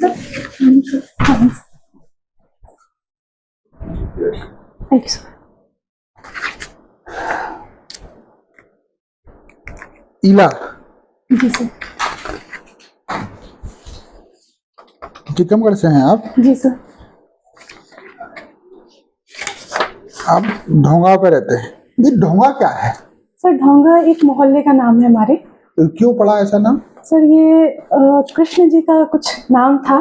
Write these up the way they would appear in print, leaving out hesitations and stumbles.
Sir. Thank you sir. इला जी sir. Tikamgarh से हैं आप? जी सर। आप ढोंगा पे रहते हैं। ये ढोंगा क्या है? सर ढोंगा एक मोहल्ले का नाम है हमारे। तो क्यों पड़ा ऐसा नाम? सर ये कृष्ण जी का कुछ नाम था,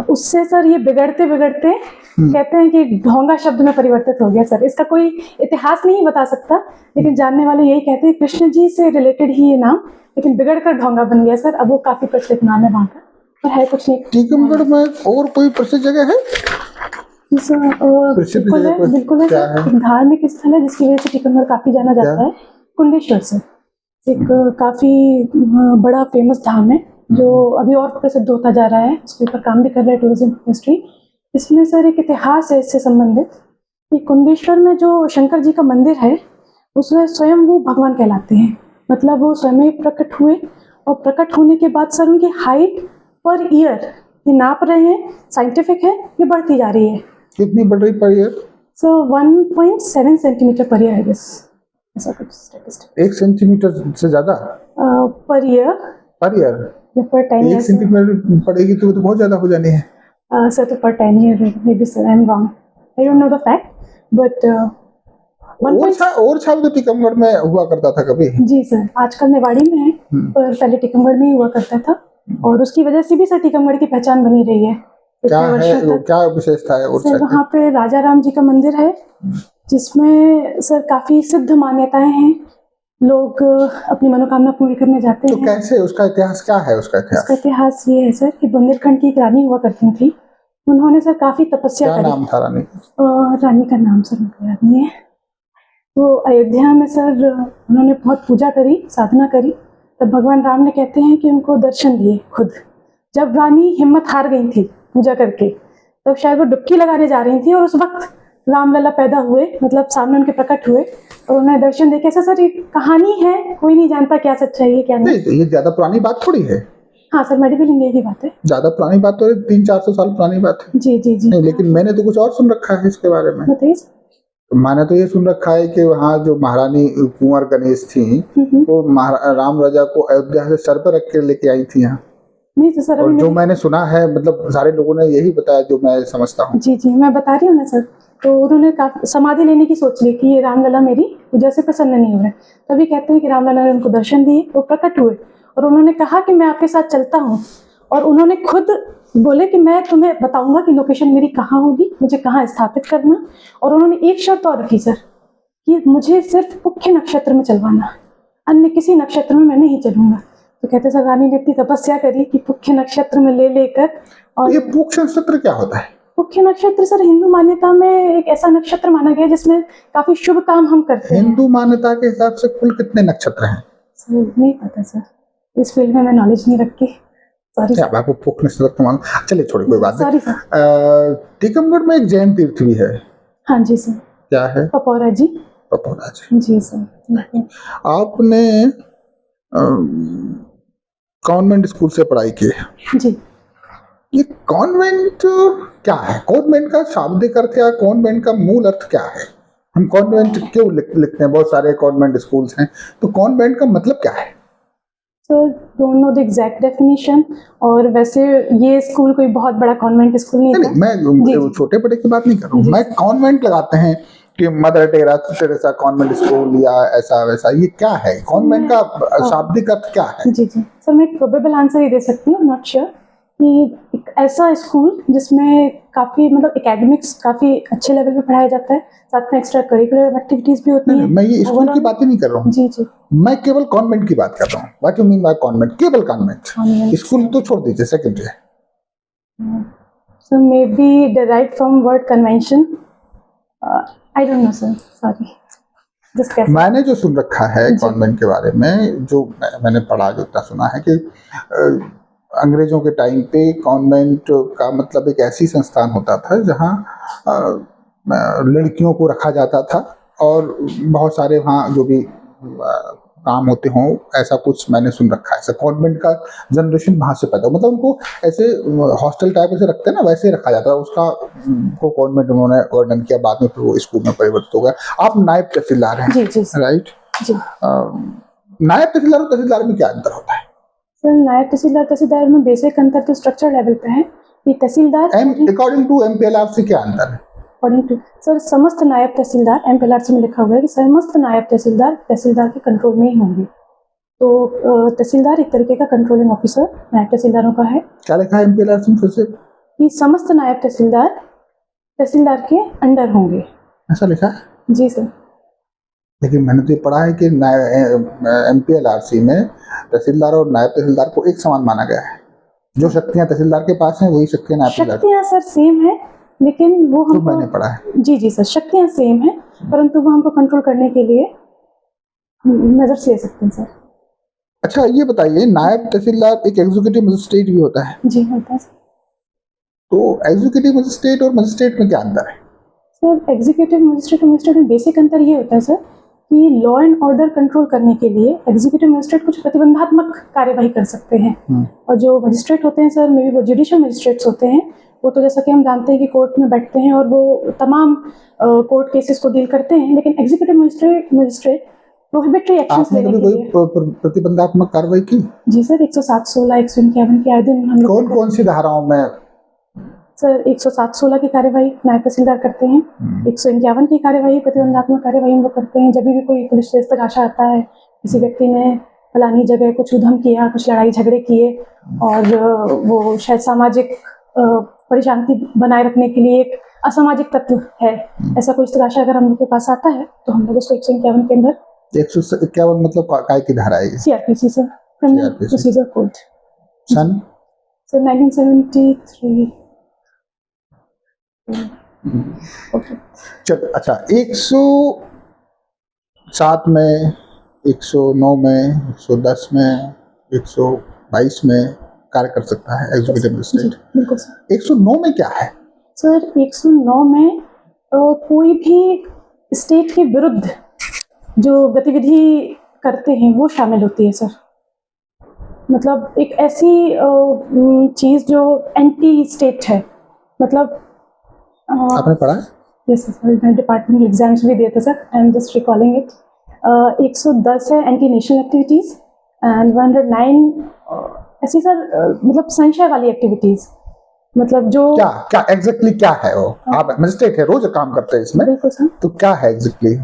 उससे सर ये बिगड़ते बिगड़ते कहते हैं कि ढोंगा शब्द में परिवर्तित हो गया सर। इसका कोई इतिहास नहीं बता सकता, लेकिन जानने वाले यही कहते हैं कृष्ण जी से रिलेटेड ही ये नाम, लेकिन बिगड़ कर ढोंगा बन गया सर। अब वो काफी प्रचलित नाम है वहाँ का, पर है कुछ नहीं। टीकमगढ़ में और कोई प्रसिद्ध जगह है? प्रसिद्ध बिल्कुल जगह है, कोई बिल्कुल है क्या सर। है? एक धार्मिक स्थल है जिसकी वजह से टीकमगढ़ काफी जाना जाता है, कुंडेश्वर सर। एक काफी बड़ा फेमस धाम है जो अभी और प्रसिद्ध होता जा रहा है, उसके ऊपर काम भी कर रहा है टूरिज्म मिनिस्ट्री। इसमें सर एक इतिहास है इससे संबंधित कि कुंडेश्वर में जो शंकर जी का मंदिर है उसमें स्वयं वो भगवान कहलाते हैं, मतलब वो स्वयं ही प्रकट हुए, और प्रकट होने के बाद सर उनकी हाइट पर ईयर ये नाप रहे हैं, साइंटिफिक है, ये बढ़ती जा रही है। कितनी बढ़ रही पर ईयर? सो 1.7 सेंटीमीटर पर ईयर है दिस, ऐसा कुछ स्टैटिस्टिक। 1 सेंटीमीटर से ज्यादा पर ईयर पर ईयर? या पर 10 1 ईयर सेंटीमीटर पड़ेगी तो बहुत ज्यादा हो जानी है। सर। तो पर 10 year may be sir, I am wrong, I don't know the fact, but और छाप तो टीकमगढ़ में हुआ करता था कभी? जी सर, आजकल मेवाड़ी में है, पर पहले टीकमगढ़ में ही हुआ करता था, और उसकी वजह से भी सर टीकमगढ़ की पहचान बनी रही है क्या इतने है, वर्षों तक। क्या विशेषता है और सर वहाँ पे राजा राम जी का मंदिर है जिसमें सर काफी सिद्ध मान्यताएं हैं, लोग अपनी मनोकामना पूरी करने जाते तो हैं। कैसे, उसका इतिहास क्या है? उसका उसका इतिहास इतिहास ये है सर कि बुंदेलखंड की एक रानी हुआ करती थी, उन्होंने सर काफी तपस्या क्या करी। नाम था रानी? रानी का नाम सर मुझे याद नहीं है। तो अयोध्या में सर उन्होंने बहुत पूजा करी, साधना करी, तब भगवान राम ने कहते हैं कि उनको दर्शन दिए खुद। जब रानी हिम्मत हार गई थी पूजा करके, तब शायद वो डुबकी लगाने जा रही थी, और उस वक्त रामलला पैदा हुए, मतलब सामने उनके प्रकट हुए और उन्हें दर्शन देके। ऐसा सर एक कहानी है, कोई नहीं जानता क्या सच्चाई है क्या नहीं। तो ये ज्यादा पुरानी बात थोड़ी है। हाँ सर, मेडिकल इंडिया की बात है। ज्यादा पुरानी बात तो 300-400 साल पुरानी बात है। जी जी जी। नहीं, लेकिन मैंने तो कुछ और सुन रखा है इसके बारे में। बताइए। मैंने तो ये सुन रखा है कि वहाँ जो महारानी कुंवर गणेश थी, वो राम राजा को अयोध्या से सर पर रख के लेके आई थी यहाँ। नहीं तो सर, और जो मैंने सुना है, मतलब सारे लोगों ने यही बताया जो मैं समझता हूँ। जी जी, मैं बता रही हूँ ना सर। तो उन्होंने समाधि लेने की सोच ली कि ये रामलला मेरी पूजा से प्रसन्न नहीं हो रहे, तभी कहते हैं कि रामलला ने उनको दर्शन दिए, वो प्रकट हुए और उन्होंने कहा कि मैं आपके साथ चलता हूँ, और उन्होंने खुद बोले कि मैं तुम्हें बताऊंगा कि लोकेशन मेरी कहाँ होगी, मुझे कहाँ स्थापित करना। और उन्होंने एक शर्त और रखी सर कि मुझे सिर्फ मुख्य नक्षत्र में चलवाना, अन्य किसी नक्षत्र में मैं नहीं चलूंगा। तो कहते सर रानी ने इतनी तपस्या करी कि मुख्य नक्षत्र में ले लेकर। और ये मुख्य नक्षत्र क्या होता है? मुख्य नक्षत्र सर हिंदू मान्यता में एक ऐसा नक्षत्र माना गया जिसमें काफी शुभ काम हम करते हैं। हिंदू मान्यता के हिसाब से कुल कितने नक्षत्र हैं? सर नहीं पता सर, इस फील्ड में मैं नॉलेज नहीं रखती, सॉरी क्या आपको मुख्य नक्षत्र मालूम? चलिए छोड़िए, कोई बात सॉरी नहीं। सर। टीकमगढ़ में एक जैन तीर्थ भी है। हाँ जी सर। क्या है? पपौरा जी। पपौरा जी। जी सर। आपने कॉन्वेंट स्कूल से पढ़ाई की है? जी। ये कॉन्वेंट क्या है? कॉन्वेंट का शाब्दिक अर्थ या कॉन्वेंट का मूल अर्थ क्या है? हम कॉन्वेंट क्यों लिखते हैं? बहुत सारे कॉन्वेंट स्कूल्स हैं, तो कॉन्वेंट का मतलब क्या है? Sir don't know the exact definition, और वैसे ये स्कूल कोई बहुत बड़ा कॉन्वेंट स्कूल नहीं था। मैं छोटे बड़े की बात नहीं कर रहा हूँ, मैं कॉन्वेंट लगाते हैं कि मदर टेरेसा कॉन्वेंट स्कूल या ऐसा वैसा, ये क्या है? कॉन्वेंट का शाब्दिक अर्थ क्या है? जी जी सर, मैं एक प्रोबेबल आंसर ही दे सकती हूँ, नॉट श्योर, कि एक ऐसा स्कूल जिसमें काफी मतलब एकेडमिक्स काफी अच्छे लेवल पे पढ़ाया जाता है, साथ में एक्स्ट्रा करिकुलर एक्टिविटीज भी होती हैं। मैं ये स्कूल की बात ही नहीं कर रहा हूँ। जी जी, मैं केवल कॉन्वेंट की बात कर रहा हूँ। What you mean by convent? केवल कॉन्वेंट, स्कूल तो छोड़ दीजिए, सेकेंडरी है। So may be derived from word convention, I don't know sir, sorry. मैंने जो सुन रखा है कॉन्वेंट के बारे में, जो मैंने पढ़ा, जो इतना सुना है कि अंग्रेजों के टाइम पे कॉन्वेंट का मतलब एक ऐसी संस्थान होता था जहाँ लड़कियों को रखा जाता था, और बहुत सारे वहाँ जो भी काम होते हों, ऐसा कुछ मैंने सुन रखा है। ऐसा कॉन्वेंट का जनरेशन वहाँ से पैदा, मतलब उनको ऐसे हॉस्टल टाइप ऐसे रखते हैं ना, वैसे रखा जाता है उसका। को कॉन्वेंट उन्होंने वर्णन किया, बाद में फिर वो स्कूल में परिवर्तित हो गया। आप नायब तहसीलदार हैं, राइट? नायब तहसीलदार और तहसीलदार में क्या अंतर होता है? सर नायब तहसीलदार में बेसिक अंतर तो स्ट्रक्चर लेवल पे है कि तहसीलदार अकॉर्डिंग टू MPLRC क्या अंतर है? अकॉर्डिंग टू सर समस्त नायब तहसीलदार MPLRC में लिखा हुआ है कि समस्त नायब तहसीलदार के कंट्रोल में ही होंगे। तो तहसीलदार एक तरीके का कंट्रोलिंग ऑफिसर नायब तहसीलदारों का है। क्या लिखा है MPLRC में फिर से? कि समस्त नायब तहसीलदार के अंडर होंगे, ऐसा लिखा है? जी सर। लेकिन मैंने तो ये पढ़ा है कि MPLRC में तहसीलदार और नायब तहसीलदार को एक समान माना गया है। जो शक्तियां तहसीलदार के पास हैं वही शक्तियां नायब तहसीलदार। शक्तियां सर सेम है, लेकिन वो हमको मैंने पढ़ा है। जी सर, शक्तियां सेम है, परंतु वो हमको कंट्रोल करने के लिए मेजर्स ले सकते हैं सर। अच्छा ये बताइए, नायब तहसीलदार एक एग्जीक्यूटिव मजिस्ट्रेट भी होता है? जी होता है। तो एग्जीक्यूटिव मजिस्ट्रेट और मजिस्ट्रेट में क्या अंतर है? सर एग्जीक्यूटिव मजिस्ट्रेट और मजिस्ट्रेट में बेसिक अंतर ये होता है सर कि लॉ एंड ऑर्डर कंट्रोल करने के लिए एग्जीक्यूटिव मजिस्ट्रेट कुछ प्रतिबंधात्मक कार्यवाही कर सकते हैं, और जो मजिस्ट्रेट होते हैं सर, मे बी वो जुडिशियल मजिस्ट्रेट्स होते हैं, वो तो जैसा कि हम जानते हैं कि कोर्ट में बैठते हैं और वो तमाम कोर्ट केसेस को डील करते हैं। लेकिन एग्जीक्यूटिव मजिस्ट्रेट प्रोहिबिटरी एक्शंस लेने के लिए। कोई प्रतिबंधात्मक कार्रवाई की? जी सर, 107-16, 151 के आए दिन हम लोग कौन सी धाराओं में? सर 107-16 की कार्यवाही नायब तहसीलदार करते हैं, 151 की कार्यवाही प्रतिबंधात्मक कार्यवाही हम लोग करते हैं। जब भी कोई पुलिस स्टेशन तक आशा आता है, किसी व्यक्ति ने फलानी जगह कुछ उधम किया, कुछ लड़ाई झगड़े किए और वो शायद सामाजिक परेशानी बनाए रखने के लिए एक असामाजिक तत्व है, ऐसा कोई इस्तगाशा अगर हम लोग के पास आता है तो हम लोग उसको 151 के अंदर। 151 मतलब काय की धारा है? CRPC sir, criminal procedure code. सन सर 1973। चल अच्छा, 107 में, 109 में, 110 में, 122 में कार्य कर सकता है एग्जीक्यूटिव मजिस्ट्रेट। बिल्कुल सर। 109 में क्या है? सर 109 में कोई भी स्टेट के विरुद्ध जो गतिविधि करते हैं वो शामिल होती है सर। मतलब एक ऐसी चीज जो एंटी स्टेट है, मतलब आपने पढ़ा है? यस सर, मैंने डिपार्टमेंट एग्जाम्स भी दिए थे sir, I am just recalling it. 110 है एंटी नेशनल एक्टिविटीज, एंड 109 ऐसी सर मतलब संशय वाली एक्टिविटीज, मतलब जो क्या एग्जैक्टली क्या है वो? आप मजिस्ट्रेट है, रोज काम करते हैं इसमें। बिल्कुल सर। तो क्या है एग्जैक्टली?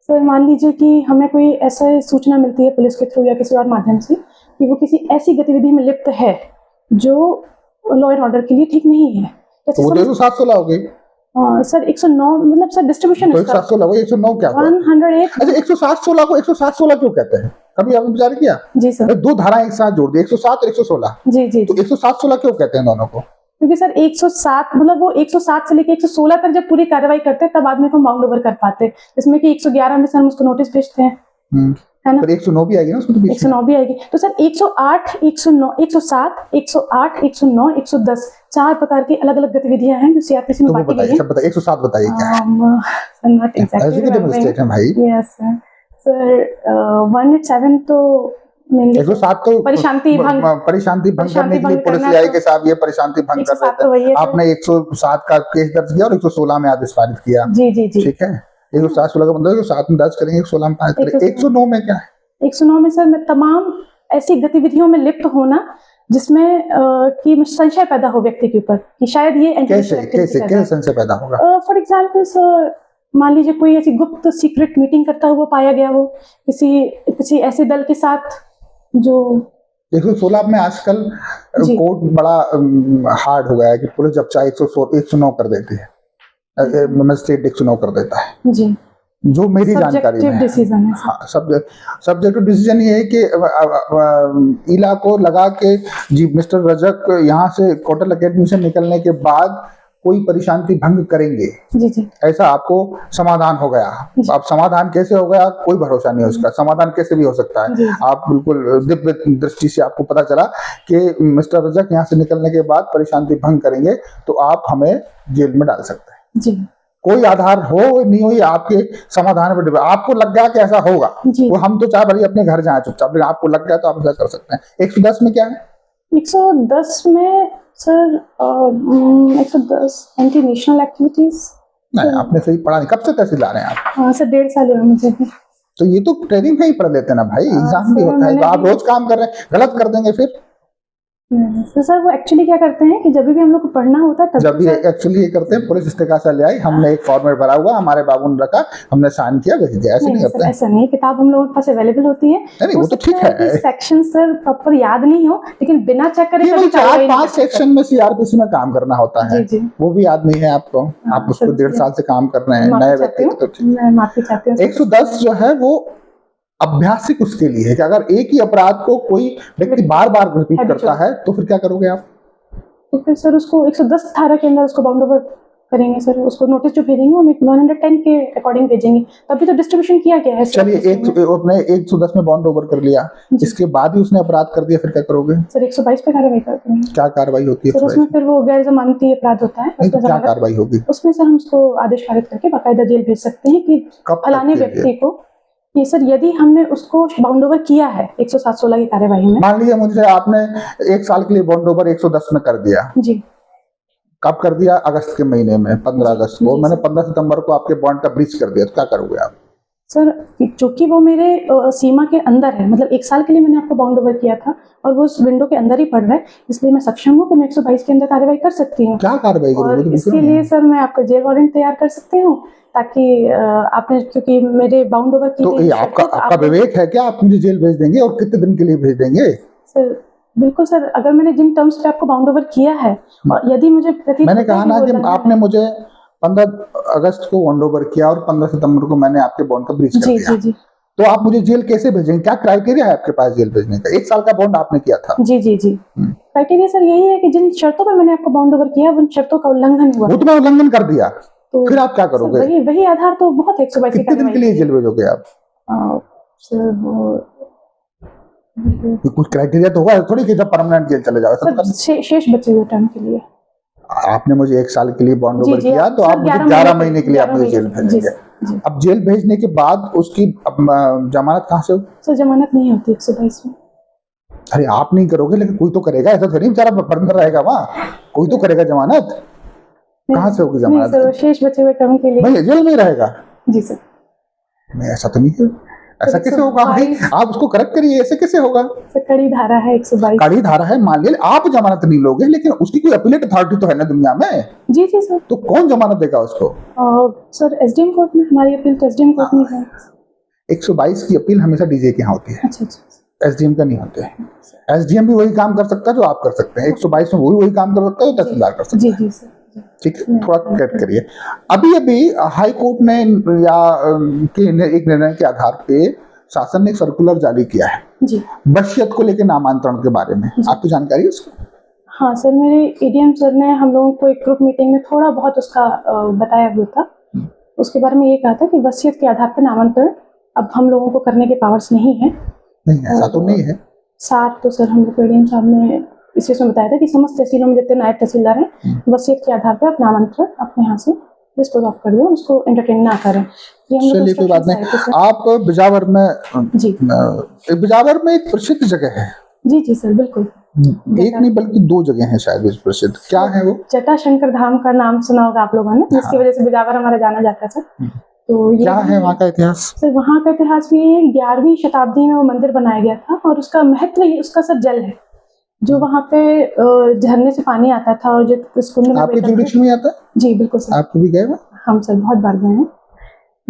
सर मान लीजिए कि हमें कोई ऐसा सूचना मिलती है पुलिस के थ्रू या किसी और माध्यम से कि वो किसी ऐसी गतिविधि में लिप्त है जो लॉ एंड ऑर्डर के लिए ठीक नहीं है। तो वो 107-16 हो गई। सर 109 मतलब सर डिस्ट्रीब्यूशन तो 107-16 वो 109 क्या हुआ? 108। अच्छा 107-16 को 107-16 क्यों कहते हैं? कभी आपने विचार किया? जी सर। दो धाराएं एक साथ जोड़ दी, 107 और 116। जी। तो 107-16 क्यों कहते हैं दोनों को? क्योंकि सर 107 मतलब वो 107 से लेके 116 तक जब पूरी कार्रवाई करते हैं तब आदमी को बाउंड ओवर कर पाते हैं, जिसमें कि 111 में सर हम उसको नोटिस भेजते हैं, है ना? पर 109 भी आएगी ना उसमें? तो 109 भी आएगी। तो सर 108, 109, 107, 108, 109, 110 चार प्रकार की अलग अलग गतिविधियां हैं जो सीआरपीसी में बांटी गई हैं। सब बताइए, 107 बताइए क्या है? Not exactly. यस सर 187 तो 107 तो परेशांति भंग करने के लिए पुलिस आई के साहब ये परेशांति भंग कर रहे थे। आपने 107 का केस दर्ज किया और 116 में आदेश पारित किया। जी ठीक है। 107-16 का मतलब 7 में दर्ज करेंगे, 116 में पारित करेंगे। 109 में क्या है? 109 में सर मैं तमाम ऐसी गतिविधियों में लिप्त होना जिसमें कि संशय पैदा हो व्यक्ति के ऊपर कि शायद ये कैसे संशय पैदा होगा? फॉर एग्जाम्पल सर मान लीजिए कोई ऐसी गुप्त सीक्रेट मीटिंग करता हुआ पाया गया हो किसी ऐसे दल के साथ जो 116 में आजकल कोर्ट बड़ा हार्ड हो गया है कि पुलिस जब चाहे 109 कर देती है, मजिस्ट्रेट 109 कर देता है जी, जो मेरी जानकारी में है। हाँ, सब्जेक्टिव डिसीजन ये है कि इला को लगा के जी मिस्टर रजक यहाँ से कोटल अकेडमी से निकलने के बाद कोई परेशानी भंग करेंगे जी। ऐसा आपको समाधान हो गया। अब समाधान कैसे हो गया कोई भरोसा नहीं है उसका, समाधान कैसे भी हो सकता है। आप बिल्कुल दिव्य दृष्टि से आपको पता चला कि मिस्टर रजक यहाँ से निकलने के बाद परेशानी भंग करेंगे तो आप हमें जेल में डाल सकते हैं जी। कोई आधार हो नहीं हो, ये आपके समाधान पर डिपेंड। आपको लग गया कि ऐसा होगा, जी वो हम तो चाहे भले अपने घर जाए चुपचाप, लेकिन आपको लग गया तो आप ऐसा कर सकते हैं। 110 में क्या है? 110 में सर 110 एंटी नेशनल एक्टिविटीज। नहीं, आपने सही पढ़ा नहीं। कब से तहसीलदार रहे हैं आप? हाँ सर, 1.5 साल हुआ मुझे। तो ये तो ट्रेनिंग में ही पढ़ लेते हैं ना भाई, एग्जाम भी सर, होता है। मैंने तो आप भी- रोज काम कर रहे हैं, गलत कर देंगे फिर। तो सर वो एक्चुअली क्या करते हैं कि जब भी हम लोग को पढ़ना होता है तब जब तो भी सर- एक्चुअली ये करते हैं, पुलिस इस्तेकासा ले आई, हमने एक फॉर्मेट भरा हुआ, हमारे बाबू ने रखा, हमने साइन किया, भेज दिया, ऐसे नहीं नहीं सर, करते हैं। ऐसा नहीं। किताब हम लोगों के पास अवेलेबल होती है। नहीं, वो तो ठीक है। सेक्शन सर प्रॉपर याद नहीं हो, लेकिन बिना चेक करे केवल कभी कार्रवाई नहीं 4-5 करते सर। सेक्शन में सीआरपीसी में काम करना होता है, जी, जी। वो भी याद नहीं है आपको। हाँ, आप उसको सर, 1.5 साल से काम कर रहे हैं, माफी नए चाहती व्यक्ति हूँ। तो ठीक। मैं माफी चाहती हूँ सर। 110 जो है वो अभ्यासिक उसके लिए है कि अगर एक ही अपराध को कोई व्यक्ति बार बार रिपीट करता है तो फिर क्या करोगे आप? तो फिर सर उसको 110 धारा के अंदर उसको बाउंड ओवर करेंगे सर। उसको नोटिस जो भेजेंगे वो हम 110 के अकॉर्डिंग भेजेंगे, तभी तो डिस्ट्रीब्यूशन किया गया है सर। चलिए, अपने 110 में बॉन्ड ओवर कर लिया, इसके बाद ही उसने अपराध कर दिया, फिर क्या करोगे? सर 122 पे कार्रवाई करते हैं। क्या कार्रवाई होती है सर उसमें फिर वो गैर जमानती अपराध होता है, नहीं तो उसमें क्या जमानत- कार्रवाई होगी? उसमें सर हम उसको आदेश पारित करके बाकायदा जेल भेज सकते हैं कि कब तक फलाने के लिए? व्यक्ति को। ये सर यदि हमने उसको बाउंड ओवर किया है 107-16 की कार्यवाही में। मान लीजिए मुझे आपने 1 साल के लिए बॉन्ड ओवर 110 में कर दिया। जी कब कर दिया? अगस्त के महीने में, 15 अगस्त को। जी, मैंने सर। 15 सितंबर को आपके बॉन्ड का ब्रीच कर दिया, तो क्या करोगे आप? सर चूंकि वो मेरे सीमा के अंदर है, मतलब 1 साल के लिए मैंने आपको बाउंड ओवर किया था और वो उस विंडो के अंदर ही पड़ रहा है, इसलिए मैं सक्षम हूँ कि मैं 122 के अंदर कार्रवाई कर सकती हूँ। क्या कार्रवाई और करोगे? इसके लिए सर मैं आपका जेल वारंट तैयार कर सकती हूँ, ताकि आपने, क्योंकि मेरे बाउंड ओवर की तो गई ये शर्तें, आपका तो आपका आपने- विवेक है क्या? आप मुझे जेल भेज देंगे और कितने दिन के लिए भेज देंगे? सर बिल्कुल सर, अगर मैंने जिन टर्म्स पे आपको बाउंड ओवर किया है और यदि मुझे प्रतीत मैंने होता है कहा ना वो कि उल्लंघन आपने है- मुझे 15 अगस्त को बॉन्ड ओवर किया और 15 सितंबर को मैंने आपके बॉन्ड का ब्रीच कर जी दिया, जी जी तो आप मुझे जेल कैसे भेजेंगे? क्या क्राइटेरिया है आपके पास जेल भेजने का? 1 साल का बॉन्ड आपने किया था। जी जी जी क्राइटेरिया सर यही है कि जिन शर्तों पर मैंने आपको बाउंड ओवर किया है उन शर्तों का उल्लंघन हुआ वो तो मैं उल्लंघन कर दिया, तो फिर आप क्या सर करोगे? वही वही आधार तो बहुत 122 की कितने दिन के लिए जेल भेजोगे आप? सर वो कुछ क्राइटेरिया तो होगा थोड़ी कि जब परमानेंट जेल चले जाओ, ऐसा तो सर शेष बचे हुए टर्म के लिए। आपने मुझे 1 साल के लिए बॉन्ड जी, ओवर जी, किया, तो सर, आप मुझे 11 11 महीने के लिए आप 11 मुझे जेल महीने, जी, भेजेंगे। जी। अब जेल भेजने के बाद उसकी जमानत कहाँ से होगी? सर जमानत नहीं होती 122 में। अरे आप नहीं करोगे, लेकिन कोई तो करेगा, ऐसा थोड़ी बेचारा बंद रहेगा वहाँ, कोई तो करेगा जमानत। कहाँ से होगी नहीं सर, वो जमानत? शेष बचे हुए टर्म के लिए। भाई जेल में ही रहेगा? जी सर। नहीं, ऐसा तो नहीं है, ऐसा कैसे होगा भाई? 122 आप उसको करेक्ट करिए, ऐसे कैसे होगा? सर कड़ी धारा है 122। कड़ी धारा है, मान लीजिए आप जमानत नहीं लोगे, लेकिन उसकी कोई अपीलेट अथॉरिटी तो है ना दुनिया में, जी जी सर। तो कौन जमानत देगा उसको? सर एसडीएम कोर्ट में, हमारी अपील तो एसडीएम कोर्ट में है। 122 की अपील हमेशा डीजे के यहाँ होती है, अच्छा अच्छा। एसडीएम का नहीं होते हैं। एसडीएम भी वही काम कर सकता है जो आप कर सकते हैं, 122 में वही काम कर सकता है जो तहसीलदार कर सकता जी है। जी सर। ठीक है, थोड़ा कट करिए। अभी अभी हाई कोर्ट ने या एक निर्णय के आधार पे शासन ने एक सर्कुलर जारी किया है जी वसीयत को लेकर नामांतरण के बारे में, आपको जानकारी है उसकी? हाँ सर, मेरे एडीएम सर ने हम लोगों को एक ग्रुप मीटिंग में थोड़ा बहुत उसका बताया हुआ था। उसके बारे में ये कहा था कि वसीयत के आधार पर नामांतरण अब हम लोगों को करने के पावर्स नहीं है। नहीं, ऐसा तो नहीं है। 60 तो सर हम लोग को एडीएम साहब ने इस चीज में बताया था कि समस्त तहसीलों में जितने नायब तहसीलदार हैं वसीयत के आधार पर आप नामांतरण अपने यहाँ से डिस्पोज ऑफ कर दो, उसको एंटरटेन ना करें। ये हम लोग चलिए कोई बात नहीं। सर। आप बिजावर में, जी बिजावर में एक प्रसिद्ध जगह है, जी जी सर बिल्कुल। एक नहीं बल्कि 2 जगह हैं शायद इस प्रसिद्ध, क्या है वो? जटाशंकर धाम का नाम सुना होगा आप लोगों ने, जिसकी वजह से बिजावर हमारा जाना जाता है सर। तो ये क्या है वहाँ का इतिहास? सर वहाँ का इतिहास भी ये 11वीं शताब्दी में वो मंदिर बनाया गया था और उसका महत्व ही उसका सर जल है, जो वहाँ पे झरने से पानी आता था और जो इस कुंड में आपके बैठा जुरिडिक्शन में आता है? जी बिल्कुल सर। आप कभी गए हो? हम सर बहुत बार गए हैं,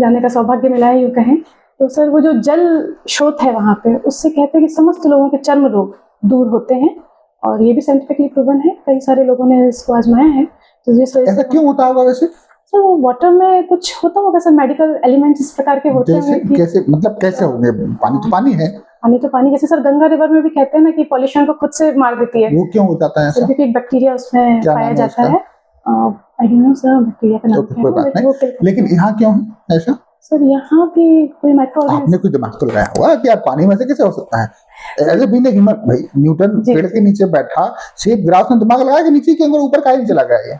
जाने का सौभाग्य मिला है यूँ कहें तो। सर वो जो जल स्रोत है वहाँ पे, उससे कहते हैं कि समस्त लोगों के चर्म रोग दूर होते हैं और ये भी साइंटिफिकली प्रूवन है, कई सारे लोगों ने इसको आजमाया है। तो जिस वजह ऐसा से क्यों होता होगा वैसे? सर वो वाटर में कुछ होता होगा सर, मेडिकल एलिमेंट्स इस प्रकार के होते जैसे हैं कि कैसे, मतलब कैसे होंगे? पानी तो पानी है। पानी तो पानी, जैसे सर गंगा रिवर में भी कहते हैं ना कि पॉल्यूशन को खुद से मार देती है, वो क्यों हो जाता है सर ऐसा? क्योंकि एक बैक्टीरिया उसमें क्या पाया नाम है जाता उसका? है। आई डोंट नो सर बैक्टीरिया का नाम तो क्या कोई है, बात but वो नहीं, लेकिन यहाँ क्यों है ऐसा? सर यहाँ भी कोई माइक्रो आपने कोई दिमाग तो लगाया हुआ कि यार पानी में से कैसे हो सकता है? ऐसे भी नहीं, भाई न्यूटन जी, पेड़ के नीचे बैठा, सेब ग्रास में दिमाग लगाया कि नीचे के अंदर ऊपर काहे नहीं चला गया ये?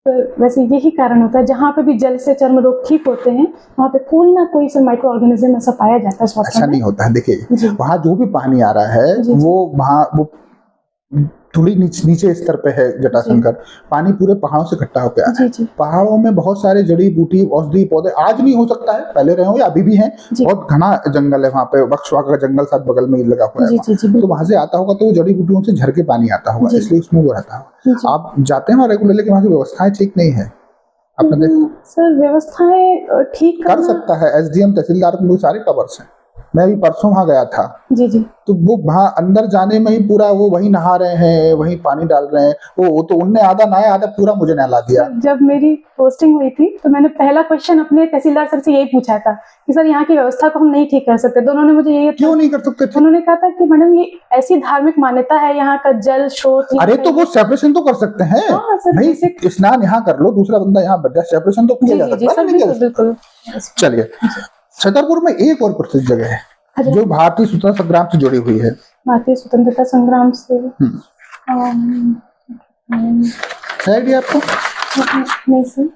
सर वैसे यही कारण होता है, जहाँ पे भी जल से चर्म रोग ठीक होते हैं वहाँ पे कोई ना कोई सर माइक्रो ऑर्गेनिज्म ऐसा पाया जाता है इस वाटर ऐसा में। नहीं होता है, देखिए जी। वहाँ जो भी पानी आ रहा है जी, जी। वो थोड़ी नीचे स्तर पे है जटाशंकर, पानी पूरे पहाड़ों से इकट्ठा होकर आ रहा है। जी, जी। पहाड़ों में बहुत सारे जड़ी बूटी औषधि पौधे आज नहीं हो सकता है, पहले रहे हो या अभी भी हैं, जी। बहुत घना जंगल है वहाँ पे, वक्सवा का जंगल साथ बगल में ही लगा हुआ है जी, जी, जी, तो बिल्कुल। वहाँ से आता होगा तो वो जड़ी बूटियों से झर के पानी आता होगा, जी। इसलिए उसमें वो रहता होगा। जी। आप जाते हैं वहाँ रेगुलर, लेकिन वहाँ की व्यवस्थाएं ठीक नहीं है, आपने देखा? सर व्यवस्थाएं ठीक कर सकता है, एसडीएम तहसीलदार में सारे कवर्स हैं। मैं भी परसों वहाँ गया था, जी, जी। तो वो वहाँ अंदर जाने में ही पूरा वो वहीं नहा रहे हैं, वहीं पानी डाल रहे हैं, वो तो उनने आधा नहाया, आधा पूरा मुझे नहला दिया। जब मेरी पोस्टिंग हुई थी तो मैंने पहला क्वेश्चन अपने तहसीलदार सर से यही पूछा था कि सर यहाँ की व्यवस्था को हम नहीं ठीक कर सकते, तो उन्होंने मुझे यही क्यों नहीं कर सकते थे? उन्होंने कहा था कि मैडम ये ऐसी धार्मिक मान्यता है यहाँ का जल स्रोत। अरे तो वो सेपरेशन तो कर सकते हैं, हाँ, सर, भाई जैसे- स्नान यहाँ कर लो, दूसरा बंदा यहाँ बैठ जाए, सेपरेशन तो किया जा जी, जी, सकता है, सर, नहीं किया जा बिल्कुल, सकता? बिल्कुल। चलिए, छतरपुर में एक और प्रसिद्ध जगह है अच्छा। जो भारतीय स्वतंत्रता संग्राम से जुड़ी हुई है। भारतीय स्वतंत्रता संग्राम से है आइडिया आपको? नहीं सर,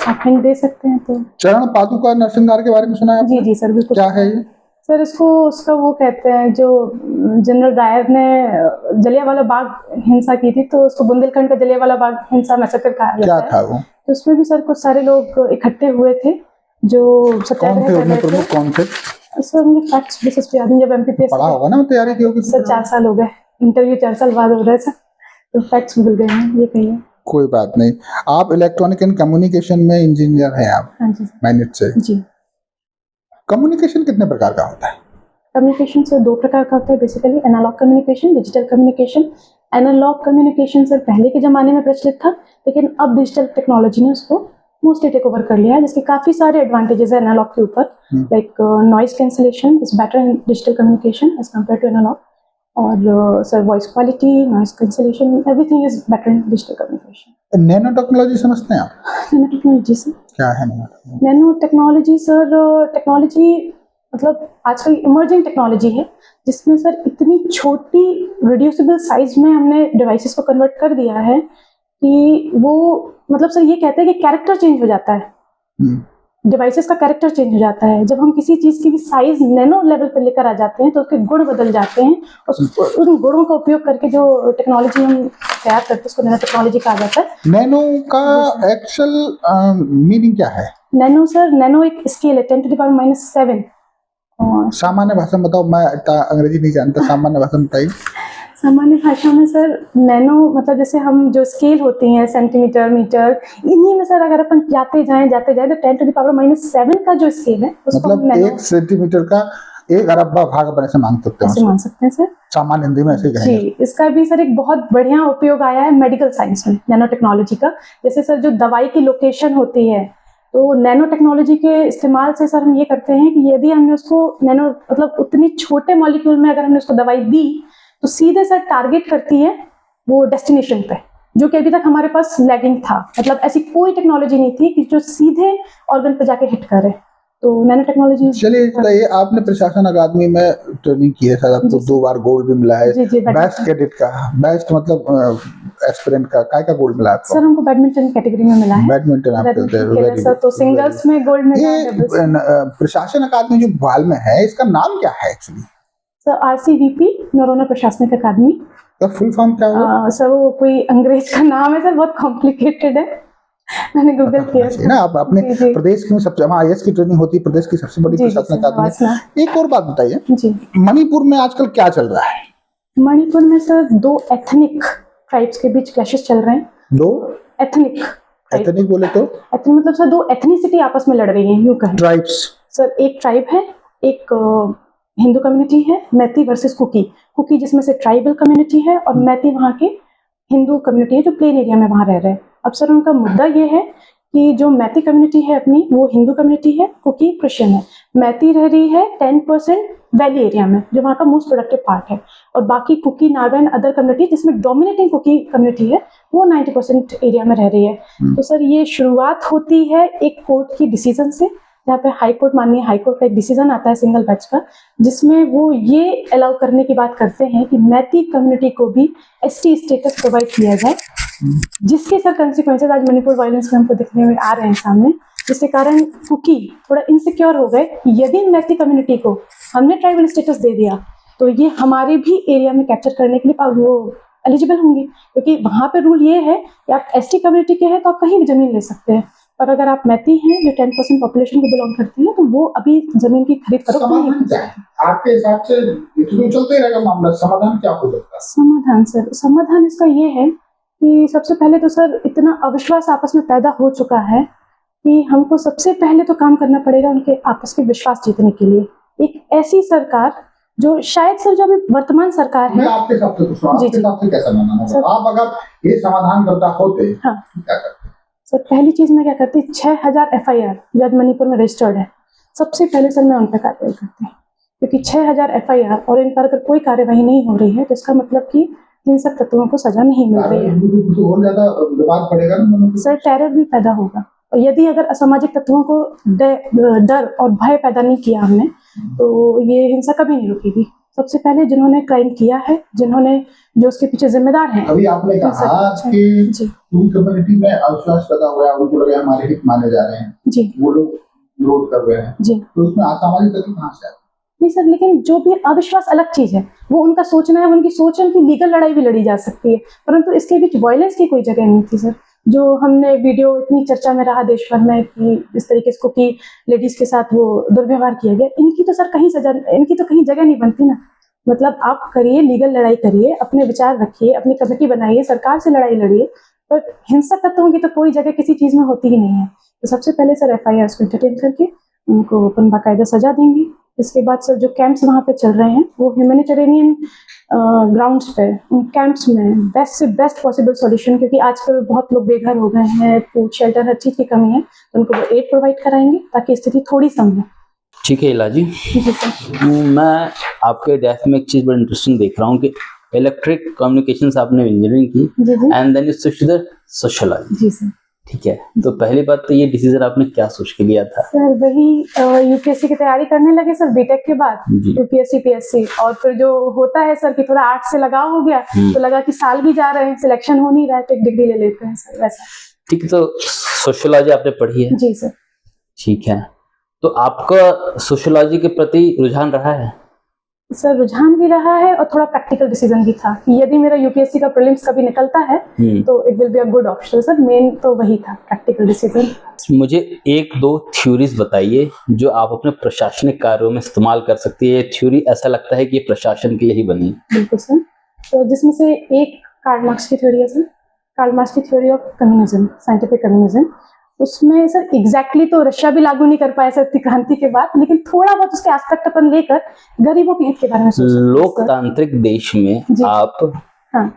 आप हिंट दे सकते हैं तो। चरण पादुका नरसंहार के बारे में सुना है जी, आपने? जी सर, बिल्कुल। क्या है ये? सर इसको उसका वो कहते हैं जो जनरल डायर ने जलियांवाला बाग हिंसा की थी, तो उसको बुंदेलखंड का जलियांवाला बाग हिंसा मैसेकर कहा क्या जाता है। था वो? तो उसमें भी सर कुछ सारे लोग इकट्ठे हुए थे जो कौन सत्याग्रह थे कर उनमें रहे प्रमुख, थे। कौन थे? सर मुझे फैक्ट्स बेसिस पे याद नहीं, जब एमपीपीएस पढ़ा होगा ना, तैयारी की होगी। सर 4 साल हो गए, इंटरव्यू 4 साल बाद हो रहा है सर, तो फैक्ट्स भूल गए हैं, ये कहिए। कोई बात नहीं। आप इलेक्ट्रॉनिक एंड कम्युनिकेशन में इंजीनियर हैं आप? हाँ जी मैनेट से। जी। कम्युनिकेशन कितने प्रकार का होता है? कम्युनिकेशन सर 2 प्रकार का होता है basically, analogue communication, digital communication. Analogue communication sir पहले के ज़माने में प्रचलित था, लेकिन अब डिजिटल टेक्नोलॉजी ने उसको मोस्टली टेक ओवर कर लिया है, जिसके काफ़ी सारे एडवांटेजेस है एनालॉग के ऊपर, like noise cancellation is better in digital communication as compare to analog, और sir voice quality, noise cancellation, everything is better in digital communication. Nano technology समझते हैं आप? नैनो टेक्नोलॉजी सर, क्या है nano technology? Nano technology sir technology मतलब आजकल emerging technology है, जिसमें सर इतनी छोटी रिड्यूसिबल साइज में हमने डिवाइसेस को कन्वर्ट कर दिया है कि वो मतलब सर ये कहते हैं कि कैरेक्टर चेंज हो जाता है, डिवाइसेस का कैरेक्टर चेंज हो जाता है। जब हम किसी चीज़ की भी साइज नैनो लेवल पर लेकर आ जाते हैं तो उसके गुण बदल जाते हैं, उन गुणों का उपयोग करके जो टेक्नोलॉजी हम तैयार करते हैं उसको नैनो टेक्नोलॉजी कहा जाता है। नैनो का एक्चुअल मीनिंग क्या है? नैनो सर, नैनो एक स्केल है 10⁻⁷। सामान्य भाषा में बताओ, मैं इतना अंग्रेजी नहीं जानता, सामान्य भाषा में बताइए। सामान्य भाषा में सर नैनो मतलब जैसे हम जो स्केल होती हैं सेंटीमीटर, मीटर, इन्हीं में सर अगर अपन जाते जाएं तो 10⁻⁷ का जो स्केल है उसको हम मतलब नैनो 1 सेंटीमीटर का 1 अरबा भाग अपन ऐसे मान सकते ऐसे हैं, मान सकते हैं सर। सामान्य हिंदी में ऐसे ही जी, कहेंगे। इसका भी सर एक बहुत बढ़िया उपयोग आया है मेडिकल साइंस में नैनो टेक्नोलॉजी का। जैसे सर जो दवाई की लोकेशन होती है, तो नैनो टेक्नोलॉजी के इस्तेमाल से सर हम ये करते हैं कि यदि हमने उसको नैनो मतलब उतनी छोटे मॉलिक्यूल में अगर हमने उसको दवाई दी तो सीधे सर टारगेट करती है वो डेस्टिनेशन पे, जो कि अभी तक हमारे पास लैगिंग था। मतलब ऐसी कोई टेक्नोलॉजी नहीं थी कि जो सीधे ऑर्गन पे जाके हिट करे, तो नैनो टेक्नोलॉजी। चलिए बताइए, आपने प्रशासन अकादमी में ट्रेनिंग की है, शायद आपको 2 बार गोल्ड भी मिला है। जी, जी, बेस्ट कैडेट का, बेस्ट मतलब एस्पिरेंट का काय का गोल्ड मिला आपको? सर हमको बैडमिंटन कैटेगरी में मिला है। बैडमिंटन आप खेलते हैं, खेला सर, तो सिंगल्स में गोल्ड मिला है, डबल्स में। प्रशासन अकादमी जो भोपाल में है, इसका नाम क्या है एक्चुअली? सर RCVP, नरोना प्रशासनिक अकादमी। तो फुल फॉर्म क्या होगा? सर वो कोई अंग्रेज का नाम है सर, बहुत कॉम्प्लिकेटेड है, मैंने गूगल किया है ना। आप अपने जी, जी। प्रदेश की सबसे IAS की ट्रेनिंग होती है, प्रदेश की सबसे बड़ी जी, जी, प्रशासन सर, अकादमी। वासना। एक और बात बताइए, जी, मणिपुर में आजकल क्या चल रहा है? मणिपुर में सर 2 एथनिक ट्राइब्स के बीच क्लैशेस चल रहे हैं। 2 एथनिक एथनिक बोले तो? एथनिक मतलब सर 2 एथनिसिटी आपस में लड़ रही हैं, यूं कहें। ट्राइब्स? सर एक ट्राइब है, एक हिंदू कम्युनिटी है, मैती वर्सेस कुकी। कुकी जिसमें से ट्राइबल कम्युनिटी है और मैती वहाँ के हिंदू कम्युनिटी है जो प्लेन एरिया में वहाँ रह रहे हैं। अब सर उनका मुद्दा ये है कि जो मैती कम्युनिटी है अपनी, वो हिंदू कम्युनिटी है, कुकी क्रिश्चियन है। मैती रह रही है 10% वैली एरिया में, जो वहाँ का मोस्ट प्रोडक्टिव पार्ट है, और बाकी Kuki, Naga and other community जिसमें डोमिनेटिंग कुकी कम्युनिटी है वो 90% एरिया में रह रही है। तो सर ये शुरुआत होती है एक कोर्ट की डिसीजन से, जहाँ पे हाई कोर्ट, माननीय हाई कोर्ट का एक डिसीजन आता है सिंगल बेंच का, जिसमें वो ये अलाउ करने की बात करते हैं कि मैती कम्युनिटी को भी ST स्टेटस प्रोवाइड किया जाए जिसके सर कंसिक्वेंसेज आज मणिपुर वायलेंस में हमको दिखने में आ रहे हैं सामने, जिसके कारण कुकी थोड़ा इनसिक्योर हो गए। यदि मैती कम्युनिटी को हमने ट्राइबल स्टेटस दे दिया तो ये हमारे भी एरिया में कैप्चर करने के लिए वो एलिजिबल होंगे, क्योंकि वहाँ पे रूल ये है कि आप एसटी कम्युनिटी के हैं तो आप कहीं भी जमीन ले सकते हैं, पर अगर आप मैती हैं जो 10% पॉपुलेशन को बिलोंग करती हैं तो वो अभी जमीन की खरीद फरोख्त नहीं कर सकते। आपके हिसाब से तो चलते रहेगा मामला, समाधान क्या हो सकता है? समाधान सर, समाधान इसका ये है कि सबसे पहले तो सर इतना अविश्वास आपस में पैदा हो चुका है कि हमको सबसे पहले तो काम करना पड़ेगा उनके आपस के विश्वास जीतने के लिए। एक ऐसी सरकार जो शायद सर जो अभी वर्तमान सरकार है, आपके हिसाब से कैसा मानना होगा? आप अगर ये समाधान करता होते हाँ क्या करते? सर पहली चीज मैं क्या करती, 6000 FIR जो आज मणिपुर में रजिस्टर्ड है, सबसे पहले सर मैं उन पर कार्रवाई करती, क्योंकि 6000 FIR और इन पर अगर कोई कार्यवाही नहीं हो रही है तो इसका मतलब कि हिंसक तत्वों को सजा नहीं मिल रही है। और ज्यादा विवाद बढ़ेगा ना सर, टेरर भी पैदा होगा, और यदि अगर असामाजिक तत्वों को डर और भय पैदा नहीं किया हमने तो ये हिंसा कभी नहीं रुकेगी। सबसे पहले जिन्होंने क्राइम किया है, जिन्होंने जो उसके पीछे जिम्मेदार हैं। अभी आपने कहा कि कम्युनिटी में अविश्वास पैदा हुआ है, उनको लगा हमारे हित माने जा रहे हैं जी, वो लोग विरोध कर रहे हैं जी, तो उसमें असामाजिक तत्व कहाँ से आए? नहीं सर, लेकिन जो भी अविश्वास अलग चीज है, वो उनका सोचना है, उनकी सोच है, उनकी लीगल लड़ाई भी लड़ी जा सकती है, परंतु इसके बीच वायलेंस की कोई जगह नहीं थी सर। जो हमने वीडियो इतनी चर्चा में रहा देश भर में कि इस तरीके से की लेडीज के साथ वो दुर्व्यवहार किया गया, इनकी तो सर कहीं सजा, इनकी तो कहीं जगह नहीं बनती ना। मतलब आप करिए, लीगल लड़ाई करिए, अपने विचार रखिए, अपनी कमेटी बनाइए, सरकार से लड़ाई लड़िए, पर हिंसक तत्वों की तो कोई जगह किसी चीज में होती ही नहीं है। तो सबसे पहले सर FIR को एंटरटेन करके उनको अपन बाकायदा सजा देंगे। इसके बाद सर जो कैंप्स वहाँ पे चल रहे हैं वो ह्यूमैनिटेरियन ग्राउंड्स पे, उन कैंप्स में बेस्ट से बेस्ट पॉसिबल सॉल्यूशन, क्योंकि आजकल बहुत लोग बेघर हो गए हैं, फूड शेल्टर हर चीज़ की कमी है, तो उनको वो एड प्रोवाइड कराएंगे ताकि स्थिति थोड़ी संभले। ठीक है इला जी, मैं आपके डेस्क में एक चीज़ बड़ी इंटरेस्टिंग देख रहा हूँ कि इलेक्ट्रिक कम्युनिकेशंस आपने इंजीनियरिंग की and then you switch to the sociology. जी सर। ठीक है, तो पहली बात तो ये डिसीजन आपने क्या सोच के लिया था? सर वही यूपीएससी की तैयारी करने लगे सर, बीटेक के बाद यूपीएससी पीएससी, और फिर जो होता है सर कि थोड़ा आर्ट से लगाव हो गया तो लगा कि साल भी जा रहे हैं, सिलेक्शन हो नहीं रहा है तो एक डिग्री ले लेते हैं सर, वैसा। ठीक है, तो सोशियोलॉजी आपने पढ़ी है? जी सर। ठीक है, तो आपका सोशियोलॉजी के प्रति रुझान रहा है? सर रुझान भी रहा है और थोड़ा प्रैक्टिकल डिसीजन भी था कि यदि मेरा यूपीएससी का प्रीलिम्स कभी निकलता है तो it will be a good option. Sir main तो वही था, प्रैक्टिकल डिसीजन। मुझे एक दो थ्योरीज बताइए जो आप अपने प्रशासनिक कार्यों में इस्तेमाल कर सकती है। ये थ्योरी ऐसा लगता है कि ये प्रशासन के लिए ही बनी। बिल्कुल सर, तो जिसमें से एक कार्ल मार्क्स की थ्योरी है सर, कार्ल मार्क्स की theory of communism, scientific communism. उसमें सर एग्जैक्टली तो रशिया भी लागू नहीं कर पाया सर क्रांति के बाद, लेकिन थोड़ा बहुत उसके एस्पेक्ट अपन लेकर गरीबों के हित के बारे में सोच। लोकतांत्रिक देश में आप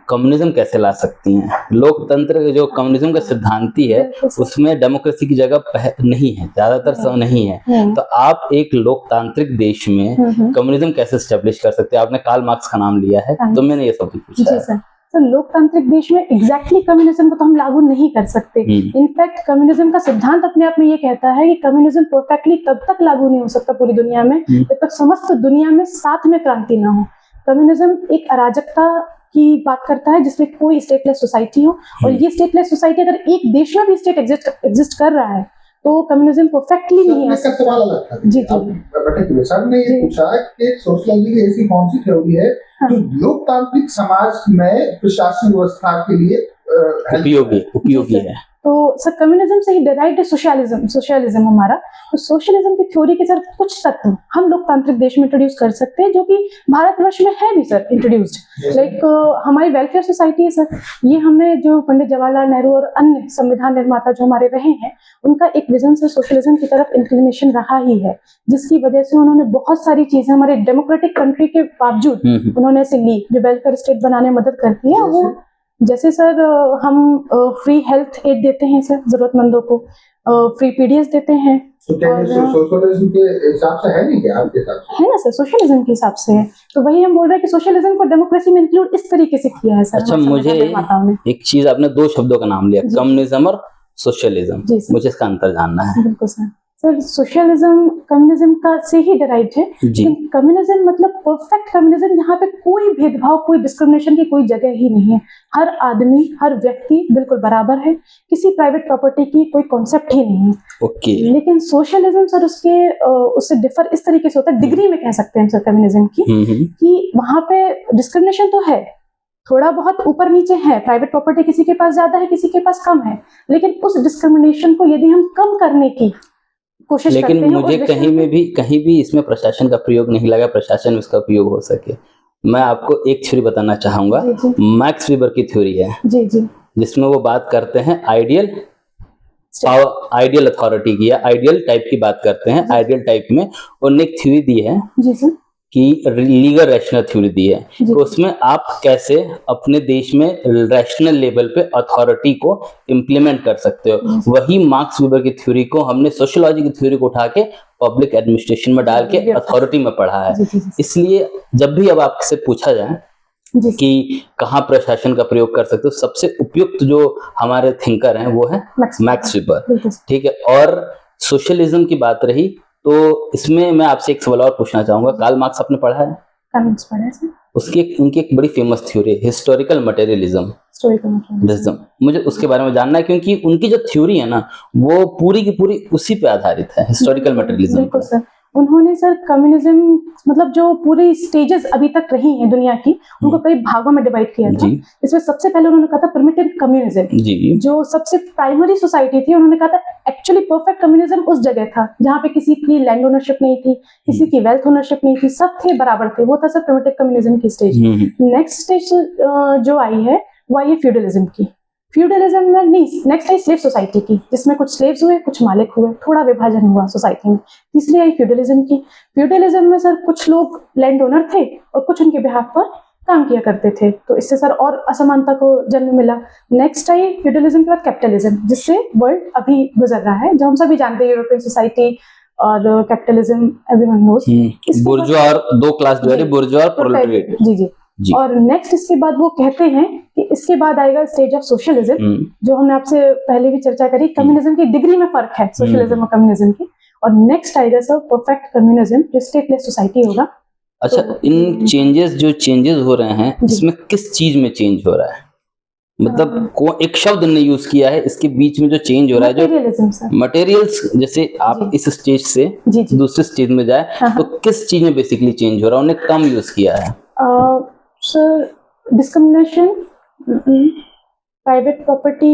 कम्युनिज्म कैसे ला सकती हैं? लोकतंत्र जो कम्युनिज्म का सिद्धांती है उसमें डेमोक्रेसी की जगह नहीं है, ज्यादातर सब नहीं है, तो आप एक लोकतांत्रिक देश में कम्युनिज्म कैसे स्टैब्लिश कर सकते हैं? आपने कार्ल मार्क्स का नाम लिया है तो मैंने ये सब पूछा है। तो लोकतांत्रिक देश में एग्जैक्टली कम्युनिज्म को तो हम लागू नहीं कर सकते। इनफैक्ट कम्युनिज्म का सिद्धांत अपने आप में ये कहता है कि कम्युनिज्म परफेक्टली तब तक लागू नहीं हो सकता पूरी दुनिया में जब तक समस्त दुनिया में साथ में क्रांति ना हो। कम्युनिज्म एक अराजकता की बात करता है जिसमें कोई स्टेटलेस सोसाइटी हो, और ये स्टेटलेस सोसाइटी अगर एक देश में भी स्टेट एग्जिस्ट कर रहा है तो कम्युनिज्म परफेक्टली नहीं आ सकता। जी जी, सर ने ये पूछा कि सोशलॉजी की ऐसी कौन सी थ्योरी है जो लोकतांत्रिक समाज में प्रशासन व्यवस्था के लिए उपयोगी है? तो सर कम्युनिज्म से ही डिराइव्ड है सोशलिज्म हमारा। तो सोशलिज्म की थ्योरी के सर कुछ तत्व हम लोकतांत्रिक देश में इंट्रोड्यूस कर सकते हैं जो कि भारतवर्ष में है भी सर इंट्रोड्यूस्ड। लाइक हमारी वेलफेयर सोसाइटी है सर, ये हमने जो पंडित जवाहरलाल नेहरू और अन्य संविधान निर्माता जो हमारे रहे हैं उनका एक विजन से सोशलिज्म की तरफ इंक्लिनेशन रहा ही है, जिसकी वजह से उन्होंने बहुत सारी चीजें हमारे डेमोक्रेटिक कंट्री के बावजूद उन्होंने ऐसे ली जो वेलफेयर स्टेट बनाने में मदद करती है। वो जैसे सर हम फ्री हेल्थ एड देते हैं सर जरूरतमंदों को, फ्री पीडीएस देते हैं। सोशलिज्म के हिसाब से है नहीं क्या? आपके हिसाब से है ना सर, सोशलिज्म के हिसाब से है। तो वही हम बोल रहे हैं कि सोशलिज्म को डेमोक्रेसी में इंक्लूड इस तरीके से किया है सर। अच्छा, मुझे एक चीज, आपने दो शब्दों का नाम लिया, कम्युनिज्म और सोशलिज्म, मुझे इसका अंतर जानना है। बिल्कुल सर, सर सोशलिज्म कम्युनिज्म का से ही डिराइव्ड है। जी। कम्युनिज्म मतलब परफेक्ट कम्युनिज्म, यहाँ पे कोई भेदभाव, कोई डिस्क्रिमिनेशन की कोई जगह ही नहीं है। हर आदमी, हर व्यक्ति बिल्कुल बराबर है, किसी प्राइवेट प्रॉपर्टी की कोई कॉन्सेप्ट ही नहीं है। ओके। लेकिन सोशलिज्म सर उससे डिफर इस तरीके से होता है, डिग्री में कह सकते हैं सर कम्युनिज्म की, कि वहाँ पे डिस्क्रिमिनेशन तो है, थोड़ा बहुत ऊपर नीचे है, प्राइवेट प्रॉपर्टी किसी के पास ज्यादा है, किसी के पास कम है, लेकिन उस डिस्क्रिमिनेशन को यदि हम कम करने की कोशिश करते हैं, लेकिन मुझे कहीं भी इसमें प्रशासन का प्रयोग नहीं लगा, प्रशासन में इसका उपयोग हो सके। मैं आपको एक थ्योरी बताना चाहूंगा, मैक्स वेबर की थ्योरी है जी जी, जिसमें वो बात करते हैं आइडियल अथॉरिटी की या आइडियल टाइप की बात करते हैं। आइडियल टाइप में उन्होंने एक थ्योरी दी है जी सर, कि लीगल रैशनल थ्योरी दी है, तो उसमें आप कैसे अपने देश में रैशनल लेवल पे अथॉरिटी को इम्प्लीमेंट कर सकते हो। वही मार्क्स वेबर की थ्योरी को हमने सोशियोलॉजी की थ्योरी को उठा के पब्लिक एडमिनिस्ट्रेशन में डाल के अथॉरिटी में पढ़ा है। इसलिए जब भी अब आपसे पूछा जाए कि कहाँ प्रशासन का प्रयोग कर सकते हो, सबसे उपयुक्त जो हमारे थिंकर हैं वो है मैक्स वेबर, ठीक है। और सोशलिज्म की बात रही तो इसमें मैं आपसे एक सवाल और पूछना चाहूंगा, कार्ल मार्क्स आपने पढ़ा है? उनकी एक बड़ी फेमस थ्योरी है हिस्टोरिकल मटेरियलिज्म। मुझे उसके बारे में जानना है क्योंकि उनकी जो थ्योरी है ना वो पूरी की पूरी उसी पे आधारित है, हिस्टोरिकल मटेरियलिज्म। बिल्कुल सर, उन्होंने सर कम्युनिज्म मतलब जो पूरी स्टेजेस अभी तक रही हैं दुनिया की, उनको कई भागों में डिवाइड किया था। इसमें सबसे पहले उन्होंने कहा था प्रिमिटिव कम्युनिज्म, जो सबसे प्राइमरी सोसाइटी थी। उन्होंने कहा था एक्चुअली परफेक्ट कम्युनिज्म उस जगह था जहाँ पे किसी की लैंड ओनरशिप नहीं थी, किसी की वेल्थ ओनरशिप नहीं थी, सब थे बराबर थे। वो था सर प्रिमिटिव कम्युनिज्म की स्टेज। नेक्स्ट स्टेज जो आई है वो आई है फ्यूडलिज्म की। फ्यूडलिज्म में नहीं, नेक्स्ट आई स्लेव सोसाइटी की, जिसमें कुछ स्लेव्स हुए, कुछ मालिक हुए, थोड़ा विभाजन हुआ सोसाइटी में। तीसरी आई फ्यूडलिज्म की। फ्यूडलिज्म में सर कुछ लोग लैंड ओनर थे और कुछ उनके बिहाफ पर काम किया करते थे, तो इससे सर और असमानता को जन्म मिला। नेक्स्ट आई फ्यूडलिज्म के बाद कैपिटलिज्म, जिससे वर्ल्ड अभी गुजर रहा है, जो हम सभी जानते हैं, यूरोपियन सोसाइटी और कैपिटलिज्म एवरीवन नोस। बुर्जुआ और दो क्लास जो है, बुर्जुआ और प्रोलेटारिएट। जी। और नेक्स्ट इसके बाद वो कहते हैं कि इसके बाद आएगा स्टेज ऑफ सोशलिज्म, जो हमने आपसे पहले भी चर्चा करी। कम्युनिज्म की डिग्री में फर्क है सोशलिज्म और कम्युनिज्म की। और नेक्स्ट आएगा सर परफेक्ट कम्युनिज्म, जो स्टेटलेस सोसाइटी होगा। अच्छा, इन चेंजेस हो रहे हैं, इसमें किस चीज में चेंज हो रहा है? मतलब एक शब्द ने यूज किया है, इसके बीच में जो चेंज हो रहा है, जो मटेरियल्स, जैसे आप इस स्टेज से दूसरे स्टेज में जाए तो किस चीज में बेसिकली चेंज हो रहा है? उन्होंने टर्म यूज किया है sir, discrimination, private property,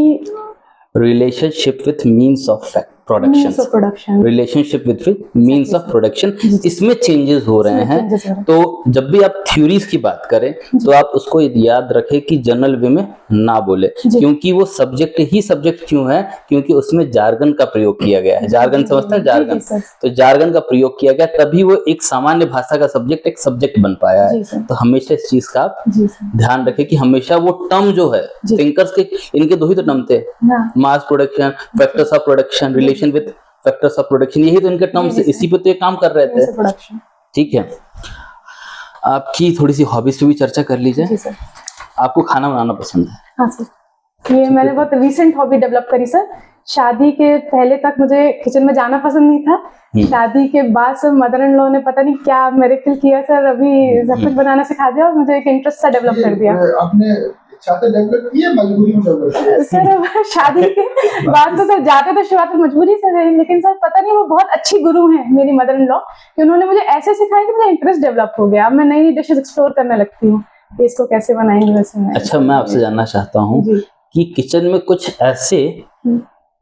relationship with means of production, relationship with means of production, इसमें चेंजेस हो रहे हैं। तो जब भी आप थ्योरीज की बात करें तो आप उसको याद रखें कि जनरल वे में ना बोले, क्योंकि वो सब्जेक्ट ही सब्जेक्ट क्यों है, क्योंकि उसमें जार्गन का प्रयोग किया गया है। जार्गन समझते हैं? जार्गन, तो जार्गन का प्रयोग किया गया, तभी वो एक सामान्य भाषा का सब्जेक्ट एक सब्जेक्ट बन पाया है। तो हमेशा इस चीज का आप ध्यान रखें कि हमेशा वो टर्म जो है, थिंकर्स के इनके दो ही तो टर्म थे, mass production, factors of production, relation with factors of production, यही तो इनके टर्म्स, इसी पे तो ये काम कर रहे थे। ठीक है, आपकी थोड़ी सी हॉबीज पे भी चर्चा कर लीजिए। आपको खाना बनाना पसंद है? हाँ सर, ये मैंने बहुत रिसेंट हॉबी डेवलप करी सर। शादी के पहले तक मुझे किचन में जाना पसंद नहीं था। शादी के बाद सर मदर इन लॉ ने पता नहीं क्या मिरेकल किया सर, अभी सब कुछ बनाना सिखा दिया और मुझे एक इंटरेस्ट सा डेवलप कर दिया। आपने डेवलप किया, मजबूरी में डेवलप किया सर? शादी के बाद तो सर जाते तो शुरुआत में मजबूरी से रही, लेकिन सर पता नहीं वो बहुत अच्छी गुरु हैं मेरी मदर इन लॉ, कि उन्होंने मुझे ऐसे सिखाया कि मेरा इंटरेस्ट डेवलप हो गया। अब मैं नई नई डिशेस एक्सप्लोर करने लगती हूँ, इसको कैसे बनाएंगे वैसे। अच्छा, मैं आपसे जानना चाहता हूँ कि किचन में कुछ ऐसे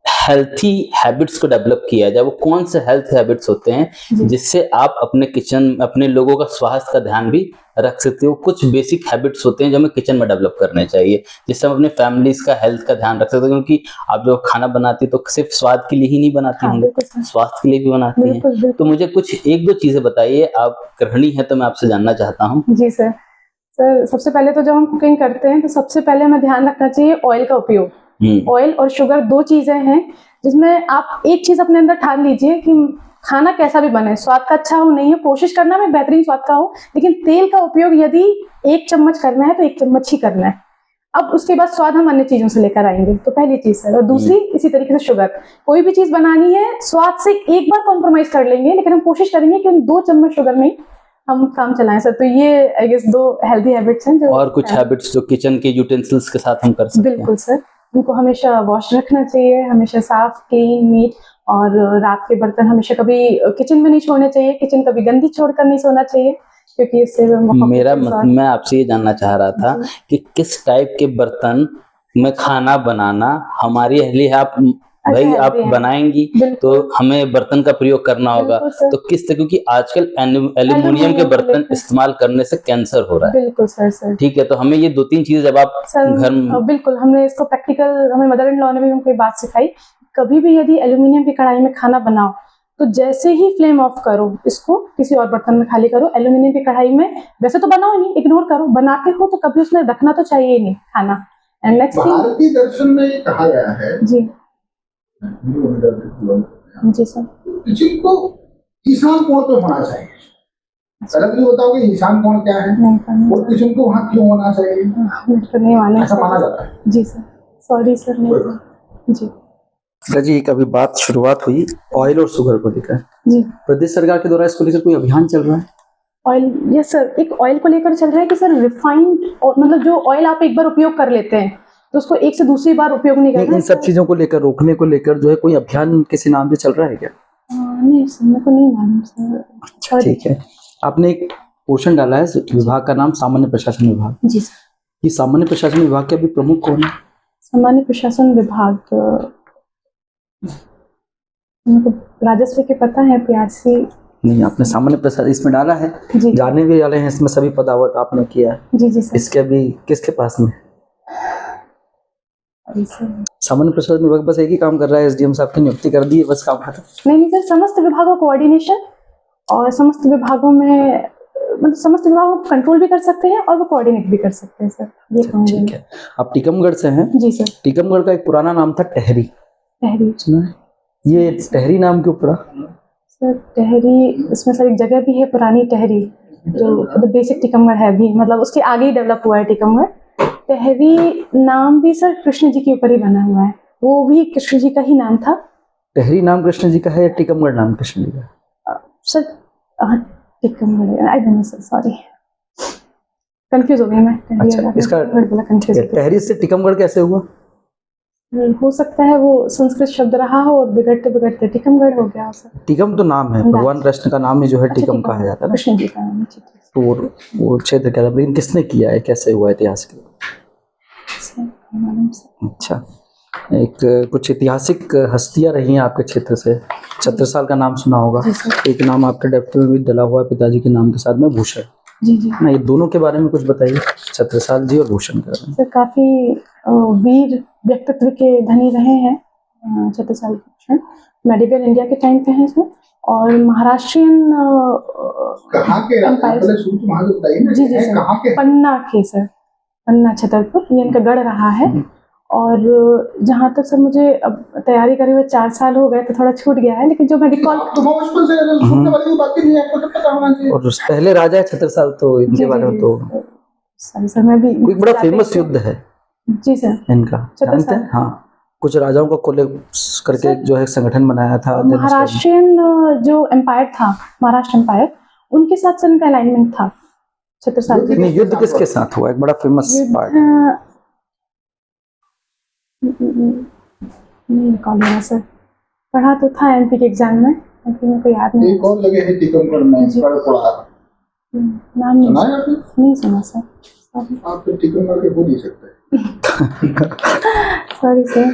हेल्थी हैबिट्स को डेवलप किया जाए, वो कौन से हेल्थ हैबिट्स होते हैं जिससे आप अपने किचन, अपने लोगों का स्वास्थ्य का ध्यान भी रख सकते हो? कुछ बेसिक हैबिट्स होते हैं जो हमें किचन में डेवलप करने चाहिए, जिससे हम अपने फैमिलीज का हेल्थ का ध्यान रख सकते हैं, क्योंकि आप जो खाना बनाती है तो सिर्फ स्वाद के लिए ही नहीं बनाती होंगी, स्वास्थ्य के लिए भी बनाती हैं। तो मुझे कुछ एक दो चीजें बताइए, आप गृहिणी हैं तो मैं आपसे जानना चाहता हूँ। जी सर, सबसे पहले तो जब हम कुकिंग करते हैं तो सबसे पहले हमें ध्यान रखना चाहिए ऑयल का उपयोग। ऑयल और शुगर दो चीजें हैं जिसमें आप एक चीज अपने अंदर ठान लीजिए कि खाना कैसा भी बने, स्वाद का अच्छा हो नहीं हो, कोशिश करना में बेहतरीन स्वाद का हो, लेकिन तेल का उपयोग यदि 1 चम्मच करना है तो 1 चम्मच ही करना है। अब उसके बाद स्वाद हम अन्य चीजों से लेकर आएंगे, तो पहली चीज सर। और दूसरी इसी तरीके से शुगर, कोई भी चीज बनानी है स्वाद से एक बार कॉम्प्रोमाइज कर लेंगे, लेकिन हम कोशिश करेंगे कि उन 2 चम्मच शुगर में हम काम चलाएं सर। तो ये आई गेस 2 हेल्दी हैबिट्स हैं जो। और कुछ हैबिट्स जो किचन के यूटेंसिल्स के साथ हम कर सकते हैं? बिल्कुल सर, उनको हमेशा वॉश रखना चाहिए, हमेशा साफ क्लीन नीट, और रात के बर्तन हमेशा कभी किचन में नहीं छोड़ने चाहिए, किचन कभी गंदी छोड़कर नहीं सोना चाहिए, क्योंकि इससे मैं आपसे ये जानना चाह रहा था कि किस टाइप के बर्तन में खाना बनाना हमारी अहली है। आप भाई आप बनाएंगी तो हमें बर्तन का प्रयोग करना होगा, तो किस तरह, क्योंकि आजकल एल्यूमिनियम के बर्तन इस्तेमाल करने से कैंसर हो रहा है। बिल्कुल सर। ठीक है, तो हमें ये 2-3 चीजें जब आप घर में। बिल्कुल, हमने इसको प्रैक्टिकल, हमें मदर इन लॉ ने भी हमको ये बात सिखाई, कभी भी यदि एल्यूमिनियम की कढ़ाई में खाना बनाओ तो जैसे ही फ्लेम ऑफ करो, इसको किसी और बर्तन में खाली करो, एल्यूमिनियम की कढ़ाई में वैसे तो बनाओ नहीं, इग्नोर करो, बनाते हो तो कभी उसमें रखना तो चाहिए नहीं खाना। एंड नेक्स्ट भारतीय दर्शन में ये कहा गया है जी सर, किचन को ईशान कोण पे होना चाहिए। पहले तो बताओ कि ईशान कोण क्या है और किचन को वहाँ क्यों होना चाहिए? तो नहीं मालूम, ऐसा माना जाता है। जी सर, सॉरी सर। जी जी, एक अभी बात शुरुआत हुई ऑयल और शुगर को लेकर। जी, प्रदेश सरकार के द्वारा इसको लेकर कोई अभियान चल रहा है? ऑयल, यस सर, एक ऑयल को लेकर चल रहा है कि सर रिफाइंड, मतलब जो ऑयल आप एक बार उपयोग कर लेते हैं तो उसको एक से दूसरी बार उपयोग नहीं करना। इन सब चीजों को लेकर, रोकने को लेकर जो है कोई अभियान किसी नाम से चल रहा है क्या? नहीं सर, मेरे को नहीं मालूम सर। ठीक है, आपने एक पोर्शन डाला है विभाग का नाम सामान्य प्रशासन विभाग। जी सर। ये सामान्य प्रशासन विभाग के अभी प्रमुख कौन है? सामान्य प्रशासन विभाग मेरे को राजस्व के पता है, प्यासी नहीं, आपने सामान्य प्रशासन इसमें डाला है, जाने भी वाले हैं इसमें सभी पदावट आपने किया है। जी सर। इसके अभी किसके पास में? सामान्य प्रशासन विभाग बस एक ही काम कर रहा है, एसडीएम साहब की नियुक्ति कर दी है, बस काम खत्म। नहीं सर, समस्त विभागों कोऑर्डिनेशन और समस्त विभागों में, मतलब समस्त विभागों को कंट्रोल भी कर सकते हैं और वो कोऑर्डिनेट भी कर सकते हैं सर, ये कहूँगी। ठीक है, आप टीकमगढ़ से हैं? जी सर। टीकमगढ़ का एक पुराना नाम था टहरी। सुना है? ये टहरी नाम क्यों पड़ा सर? टहरी, इसमें सर एक जगह भी है पुरानी टहरी, जो बेसिक टीकमगढ़ है भी, मतलब उसके आगे ही डेवलप हुआ है टीकमगढ़। टहरी नाम भी सर कृष्ण जी के ऊपर ही बना हुआ है, वो भी कृष्ण जी का ही नाम था। टहरी नाम कृष्ण जी का है या टीकमगढ़ नाम कृष्ण जी का? Sir Tikamgarh, I don't know sir, sorry, confuse हो गई मैं। अच्छा, इसका टहरी से टीकमगढ़ कैसे हुआ? हो सकता है वो संस्कृत शब्द रहा हो और बिगड़ते बिगड़ते टीकमगढ़ हो गया सर। टीकम तो नाम है, भगवान कृष्ण का नाम ही जो है टीकम कहा जाता है, कृष्ण जी का नाम। तो वो क्षेत्र क्या था, लेकिन किसने किया है, कैसे हुआ इतिहास के? अच्छा, एक कुछ ऐतिहासिक हस्तियां रही हैं आपके क्षेत्र से, छत्रसाल का नाम सुना होगा, एक नाम आपके डेप्ट में भी डला हुआ है पिताजी के नाम के साथ में, भूषण। जी ना, ये दोनों के बारे में कुछ बताइए, छत्रसाल जी और भूषण के बारे में। सर काफी वीर व्यक्तित्व के धनी रहे हैं छत्रसाल भूषण, मेडिवल इंडिया के टाइम पे हैं सर, और महाराष्ट्रियन कहाँ के जी सर, पन्ना के सर, पन्ना छतरपुर, ये इनका गढ़ रहा है। और जहाँ तक सर मुझे अब तैयारी करे हुए 4 साल हो गए तो थोड़ा छूट गया है, लेकिन जो मैं रिकॉल और पहले राजा है छत्रसाल, तो इनके बारे में तो सर मैं भी, कोई बड़ा फेमस युद्ध है जी सर इनका, जानते हैं? हाँ, कुछ राजाओं का कोलैप्स करके जो है संगठन बनाया था, महाराष्ट्रियन जो एम्पायर था, महाराष्ट्र एम्पायर, उनके साथ सर इनका अलाइनमेंट था छत्रसाल जी। युद्ध किसके साथ हुआ, एक बड़ा फेमस पार्ट? नहीं रिकॉल हो रहा सर, पढ़ा तो था एमपी के एग्जाम में, लेकिन मेरे को याद नहीं। एक और लगे है टीकमगढ़ में, नाम नहीं सुना सर, आप तो टीकमगढ़ के बोल ही सकते हैं। Sorry sir.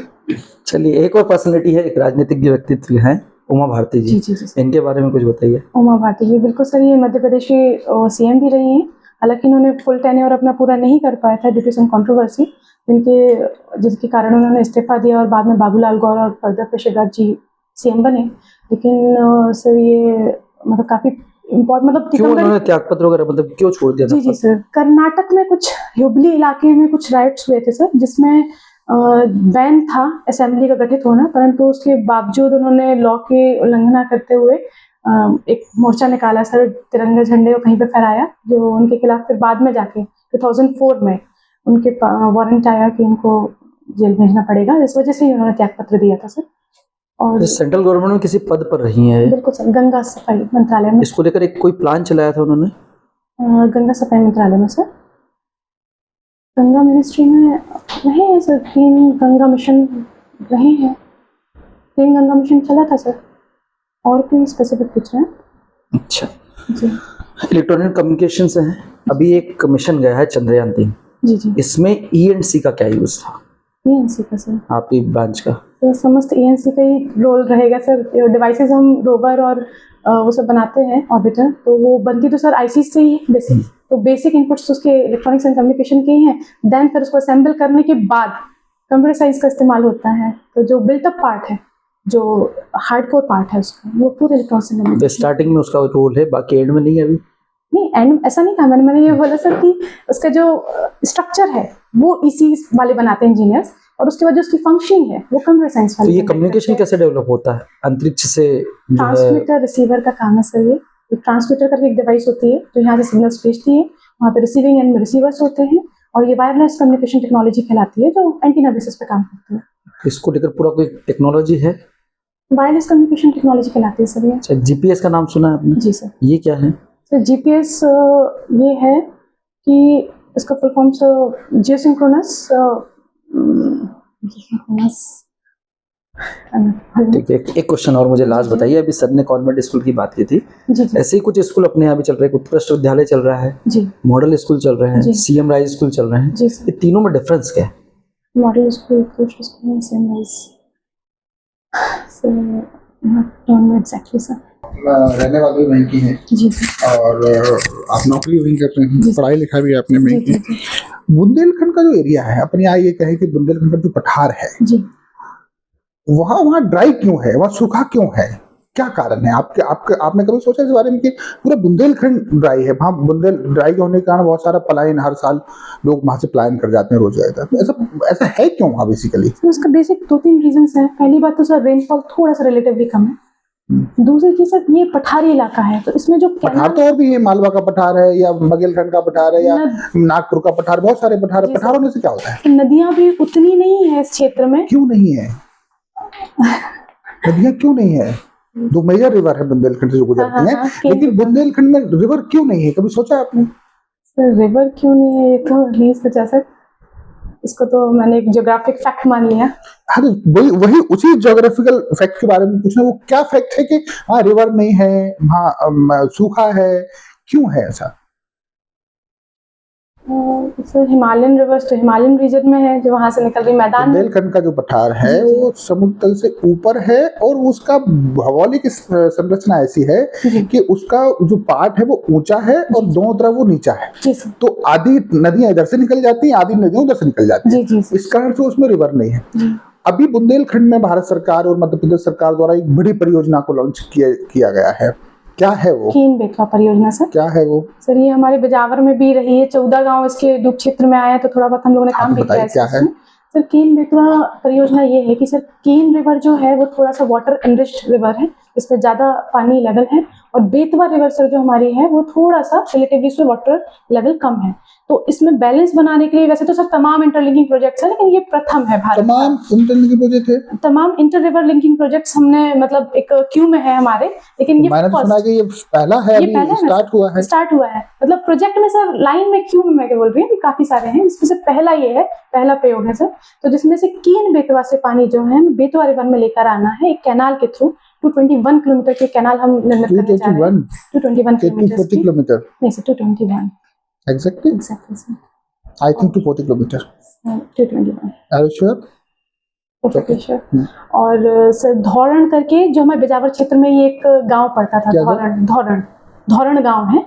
चलिए, एक और पर्सनालिटी है, एक राजनीतिक व्यक्तित्व है, उमा भारती जी। जी इनके बारे में कुछ बताइए। उमा भारती जी बिल्कुल सर, ये मध्य प्रदेश की सीएम भी रही हैं, हालांकि इन्होंने फुल टेन्योर अपना पूरा नहीं कर पाया था ड्यू टू सम कंट्रोवर्सी, जिसके कारण उन्होंने इस्तीफा दिया और बाद में बाबूलाल गौर और प्रदीप शेखावत जी सीएम बने। लेकिन सर ये मतलब काफी मतलब क्यों उन्होंने त्यागपत्र वगैरह, मतलब क्यों छोड़ दिया था? जी सर, कर्नाटक में कुछ हुबली इलाके में कुछ राइट्स हुए थे सर, जिसमें बैन था असेंबली का गठित होना, परंतु उसके बावजूद उन्होंने लॉ की उल्लंघना करते हुए एक मोर्चा निकाला सर, तिरंगे झंडे को कहीं पे फहराया, जो उनके खिलाफ फिर बाद में जाके 2004 में उनके वारंट आया कि इनको जेल भेजना पड़ेगा, इस वजह से ही उन्होंने त्याग पत्र दिया था सर। और सेंट्रल गवर्नमेंट में किसी पद पर रही हैं? बिल्कुल सर, गंगा सफाई मंत्रालय में। इसको लेकर एक कोई प्लान चलाया था उन्होंने? गंगा सफाई मंत्रालय में सर, गंगा मिनिस्ट्री में रहे हैं सर, क्लीन गंगा मिशन रहे हैं, क्लीन गंगा मिशन चला था सर। और कोई स्पेसिफिक पूछ रहे हैं? अच्छा जी। इलेक्ट्रॉनिक कम्युनिकेशन से हैं, अभी एक मिशन गया है चंद्रयान 3, जी जी। इसमें ENC का क्या यूज था ENC का सर, आपकी ब्रांच का? तो समस्त ENC का ही रोल रहेगा सर। डिवाइसेस हम रोवर और वो सब बनाते हैं ऑर्बिटर, तो वो बनती तो सर IC से ही है बेसिक, तो बेसिक इनपुट्स उसके इलेक्ट्रॉनिक्स एंड कम्युनिकेशन के ही हैं। देन फिर उसको असेंबल करने के बाद कंप्यूटर साइंस का इस्तेमाल होता है, तो जो बिल्टअप पार्ट है, जो हार्डकोर पार्ट है उसका, वो पूरे इलेक्ट्रॉनिक्स एंड कम्युनिकेशन। स्टार्टिंग में उसका रोल है, बाकी एंड में नहीं है अभी? नहीं, एंड ऐसा नहीं था, मैंने ये बोला सर कि उसका जो स्ट्रक्चर है वो इसी वाले बनाते हैं इंजीनियर्स, और उसके बाद जो उसकी फंक्शनिंग है वो कंप्यूटर साइंस तो वाले। ये कम्युनिकेशन कैसे डेवलप होता है अंतरिक्ष से? ट्रांसमीटर रिसीवर का काम है सर ये। एक ट्रांसमीटर करके एक डिवाइस होती है जो यहाँ से सिग्नल्स भेजती है, वहाँ पे रिसीविंग एंड में रिसीवर्स होते हैं, और ये वायरलेस कम्युनिकेशन टेक्नोलॉजी कहलाती है जो एंटीना बेसिस पे काम करती है। इसको लेकर पूरा कोई टेक्नोलॉजी है? वायरलेस कम्युनिकेशन टेक्नोलॉजी कहलाती है सर ये। अच्छा, GPS का नाम सुना है आपने? जी सर। ये क्या है? सर GPS ये है कि इसका फुल फॉर्म सर जियोसिंक्रोनस ठीक है, एक क्वेश्चन और मुझे लास्ट बताइए। अभी सर ने कॉन्वेंट स्कूल की बात की थी, जी जी ऐसे ही कुछ स्कूल अपने यहाँ भी चल रहे हैं, उत्कृष्ट विद्यालय चल रहा है, जी मॉडल स्कूल चल रहे हैं, जी। CM राइज स्कूल चल रहे हैं, जी सर। ये तीनों में डिफरेंस क्या है? मॉडल स्कूल, उत्कृष्ट school, same rise sir, not known exactly sir. रहने वाले वहीं की हैं जी और आप नौकरी वहीं कर रहे हैं, जी। पढ़ाई लिखाई भी आपने वहीं जी की। जी बुंदेलखंड का जो एरिया है, अपने यहाँ ये कहें कि बुंदेलखंड का जो पठार है, जी। वहाँ ड्राई क्यों है, वहाँ सूखा क्यों है, क्या कारण है? आपके आपके आपने कभी सोचा इस बारे में कि पूरा बुंदेलखंड ड्राई है? वहाँ बुंदेल ड्राई होने के कारण बहुत सारा पलायन, हर साल लोग वहाँ से पलायन कर जाते हैं रोज जाता है, तो ऐसा ऐसा है क्यों वहाँ बेसिकली? तो उसका बेसिक 2-3 रीजंस हैं। पहली बात तो सर रेनफॉल थोड़ा सा रिलेटिवली कम है। दूसरी चीज सर ये पठारी इलाका है, तो इसमें जो पठार तो और भी है, मालवा का पठार है या बघेलखंड का पठार है या नागपुर का पठार, बहुत सारे पठार है। पठारों में से क्या होता है? नदियां भी उतनी नहीं है इस क्षेत्र में। क्यों नहीं है? नदियां क्यों नहीं है? दो मेजर रिवर है बुंदेलखंड से जो गुजरती हैं, लेकिन बुंदेलखंड में रिवर क्यों नहीं है? कभी सोचा आपने? सर रिवर क्यों नहीं है, ये तो नहीं सोचा सर, इसको तो मैंने एक ज्योग्राफिक फैक्ट मान लिया। हाँ, वही उसी ज्योग्राफिकल फैक्ट के बारे में पूछना, वो क्या फैक्ट है कि हाँ रिवर नहीं है, हाँ सूखा है, क्यों है ऐसा? सर हिमालयन रिवर्स तो हिमालयन रीजन में है, जो वहां से निकल रही मैदान। बुंदेलखंड का जो पठार है वो समुद्र तल से ऊपर है, और उसका भौगोलिक संरचना ऐसी है कि उसका जो पार्ट है वो ऊंचा है और दोनों तरफ वो नीचा है, तो आधी नदियां इधर से निकल जाती हैं, आधी नदियां उधर से निकल जाती हैं, इस कारण से उसमें रिवर नहीं है। अभी बुंदेलखंड में भारत सरकार और मध्य प्रदेश सरकार द्वारा एक बड़ी परियोजना को लॉन्च किया गया है, क्या है वो? केन बेतवा परियोजना सर। क्या है वो? सर ये हमारे बिजावर में भी रही है, 14 गांव इसके डूब क्षेत्र में आए हैं, तो थोड़ा बहुत हम लोगों ने काम भी किया है। क्या है सर? केन बेतवा परियोजना ये है कि सर केन रिवर जो है वो थोड़ा सा वाटर एनरिच्ड रिवर है, इसमें ज्यादा पानी लेवल है, और बेतवा रिवर सर जो हमारी है वो थोड़ा सा रिलेटिवली इसमें वाटर लेवल कम है, तो इसमें बैलेंस बनाने के लिए वैसे तो सर तमाम इंटरलिंकिंग प्रोजेक्ट्स है, लेकिन ये प्रथम है भारत। तमाम इंटरलिंकिंग प्रोजेक्ट है, तमाम इंटर रिवर लिंकिंग प्रोजेक्ट्स हमने मतलब एक क्यू में है हमारे, लेकिन ये मैंने सुना कि ये पहला है, अभी स्टार्ट हुआ है मतलब प्रोजेक्ट में सर लाइन में क्यू में मैं क्या बोल रही हूँ, काफी सारे हैं, इसमें से पहला ये है, पहला प्रयोग है सर, तो जिसमें से केन बेतवा से पानी जो है बेतवा रिवर में लेकर आना है एक कैनाल के थ्रू। 221 किलोमीटर के कैनाल हम निर्मित करने जा रहे हैं। 221 किलोमीटर नहीं sir, 221 exactly sir, I think 240 kilometre. 221 are you sure? और सर धौरण करके जो हमारे बिजावर क्षेत्र में ये एक गांव पड़ता था, धौरण गांव है,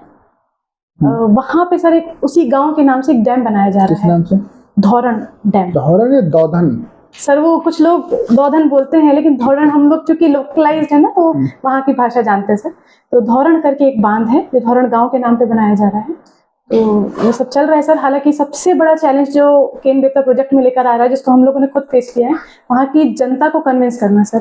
वहां पे सर एक उसी गांव के नाम से एक डैम बनाया जा रहा है। किस नाम से? धौरण डैम। धौरण या दौधन? सर वो कुछ लोग दौधन बोलते हैं, लेकिन धौरण हम लोग चूंकि लोकलाइज्ड है ना, तो वहाँ की भाषा जानते हैं सर। तो धौरण करके एक बांध है जो धौरण गांव के नाम पे बनाया जा रहा है, तो ये सब चल रहा है सर। हालांकि सबसे बड़ा चैलेंज जो केन बेतवा प्रोजेक्ट में लेकर आ रहा है, जिसको हम लोगों ने खुद फेस किया है, वहाँ की जनता को कन्विंस करना सर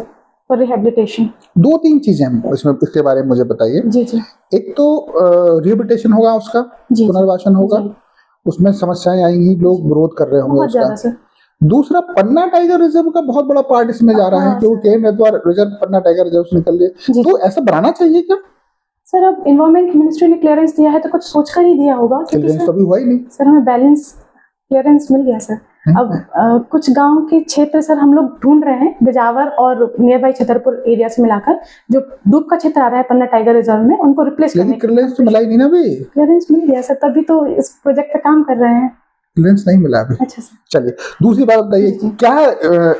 फॉर रिहेबिलिटेशन। 2-3 चीजें इसमें इसके बारे में मुझे बताइए। जी जी। एक तो रिहेबिलिटेशन होगा, उसका पुनर्वासन होगा, उसमें समस्याएं आएंगी, लोग विरोध कर रहे होंगे बहुत ज्यादा उसका। सर। दूसरा, पन्ना टाइगर रिजर्व का बहुत बड़ा पार्ट इसमें जा रहा है, हाँ, क्योंकि केन बेतवा रिजर्व पन्ना टाइगर रिजर्व से निकल लिए, जी। तो ऐसा बनाना चाहिए क्या? सर अब इन्वायरमेंट मिनिस्ट्री ने क्लियरेंस दिया है तो कुछ सोच कर ही दिया होगा, क्योंकि क्लियरेंस तो अभी हुआ ही नहीं। सर हमें बैलेंस क्लियरेंस मिल गया सर। अब कुछ गांव के क्षेत्र सर हम लोग ढूंढ रहे हैं, बिजावर और नियर बाई छतरपुर एरिया से मिलाकर, जो डूब का क्षेत्र आ रहा है पन्ना टाइगर रिजर्व में, उनको रिप्लेस करने। क्लियरेंस तो मिला ही नहीं ना अभी। क्लियरेंस मिल गया सर, तभी तो इस प्रोजेक्ट पे काम कर रहे हैं। क्लियरेंस नहीं मिला अभी। अच्छा सर। चलिए, दूसरी बात बताइए, क्या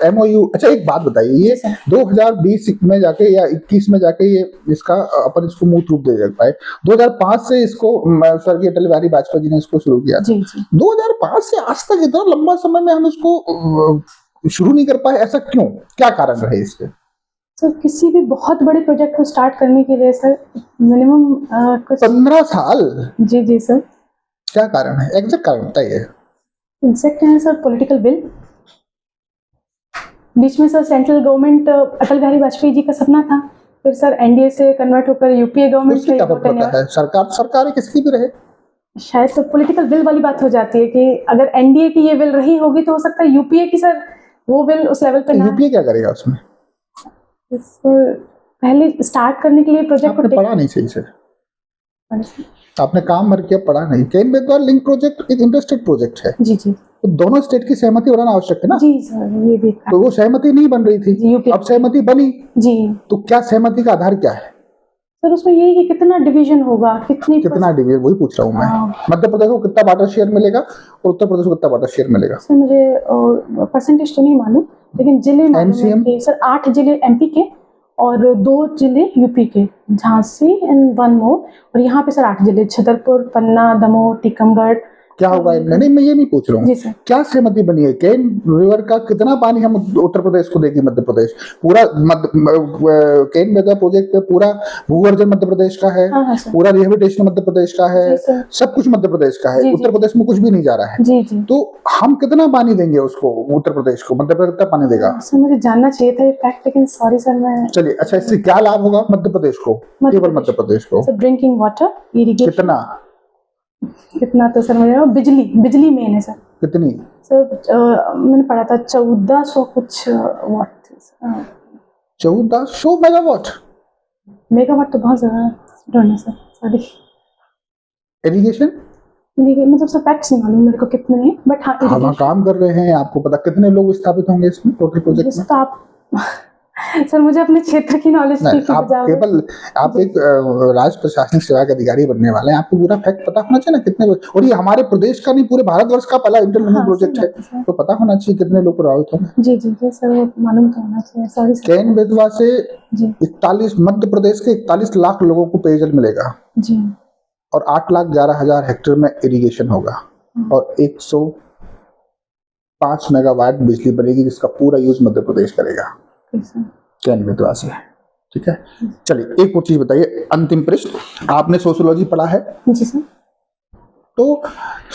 MOU, अच्छा एक बात बताइए, ये 2020 में जाके या 21 में जाके ये इसका अपन इसको मूर्त रूप दे पाए। 2005 से इसको स्वर्गीय अटल बिहारी वाजपेयी जी ने इसको शुरू किया था। 2005 से आज तक इतना लंबा समय में हम इसको शुरू नहीं कर पाए, ऐसा क्यों, क्या कारण रहे इसके? सर किसी भी बहुत बड़े प्रोजेक्ट को स्टार्ट करने के लिए सर मिनिमम कुछ 15 साल। जी सर। क्या कारण है, एग्जैक्ट कारण बताइए। एग्जैक्ट है सर पॉलिटिकल विल। बीच में sir central government Atal Bihari Vajpayee ji का सपना था, फिर सर NDA से कन्वर्ट होकर UPA गवर्नमेंट क्या पता है, सरकार किसकी भी रहे, शायद तो पॉलिटिकल विल वाली बात हो जाती है कि अगर NDA की ये विल रही होगी तो हो सकता है UPA की सर वो विल उस लेवल पे ना। UPA क्या करेगा उसमें? पहले स्टार्ट करने के लिए प्रोजेक्ट को पढ़ा नहीं सही से, आपने काम भर किया, पढ़ा नहीं। केन बेतवा लिंक प्रोजेक्ट एक इंटरस्टेट प्रोजेक्ट है। जी तो दोनों स्टेट की सहमति बनाना आवश्यक है ना। जी सर, ये भी तो वो सहमति नहीं बन रही थी, अब सहमति बनी जी। तो क्या सहमति का आधार क्या है सर? उसमें यही कि कितना डिवीजन होगा, कितना डिवीजन, वही पूछ रहा हूँ मैं। मध्य प्रदेश को कितना वाटर शेयर मिलेगा और उत्तर प्रदेश को कितना वाटर शेयर मिलेगा? सर मुझे परसेंटेज तो नहीं मालूम, लेकिन जिले MCM सर 8 जिले MP के और 2 जिले UP के, झांसी एंड 1 मोर, और यहाँ पे सर 8 जिले, छतरपुर, पन्ना, दमोह, टीकमगढ़। क्या होगा? नहीं, मैं ये नहीं पूछ रहा हूँ, क्या सहमति बनी है? केन रिवर का कितना पानी हम उत्तर प्रदेश को देगी मध्य प्रदेश? पूरा केन बेतवा प्रोजेक्ट पे पूरा भूवर्जन मध्य प्रदेश का है, पूरा रिहेबिलिटेशन मध्य प्रदेश का है, सब कुछ मध्य प्रदेश का है, उत्तर प्रदेश में कुछ भी नहीं जा रहा है। तो हम कितना पानी देंगे उसको, उत्तर प्रदेश को? मध्य प्रदेश कितना पानी देगा? सर मुझे जानना चाहिए था ये फैक्ट, लेकिन सॉरी सर मैं। चलिए, अच्छा इससे क्या लाभ होगा मध्य प्रदेश को? केवल मध्य प्रदेश को ड्रिंकिंग वाटर, इरिगेशन। कितना तो सर मुझे बिजली मेन है सर। कितनी सर? मैंने पढ़ा था 1400 कुछ वाट थे। 1400 मेगावाट तो बहुत ज्यादा है सर, सॉरी। इरिगेशन मतलब सब फैक्ट्स नहीं मालूम मेरे को कितने हैं, बट हाँ हम काम कर रहे हैं, आपको पता कितने लोग स्थापित होंगे इसमें टोटल प्रोजेक्ट में? तो आप सर मुझे अपने क्षेत्र की नॉलेज आप एक राज्य प्रशासनिक सेवा के अधिकारी बनने वाले हैं, आपको पूरा फैक्ट पता होना चाहिए ना कितने लोग, और ये हमारे प्रदेश का नहीं पूरे भारतवर्ष का पहला इंटरनेशनल प्रोजेक्ट है, तो पता होना चाहिए कितने लोग प्रभावित होंगे। जी सर, वो मालूम तो होना चाहिए। Sorry sir. केन बेतवा से 41 मध्य प्रदेश के 41 लाख लोगों को पेयजल मिलेगा जी, और 8,11,000 हेक्टेयर में इरिगेशन होगा, और 105 मेगावाट बिजली बनेगी, जिसका पूरा यूज मध्य प्रदेश करेगा केन बेतवा से। ठीक है, चलिए एक और चीज बताइए, अंतिम प्रश्न। आपने सोशियोलॉजी पढ़ा है? जी सर। तो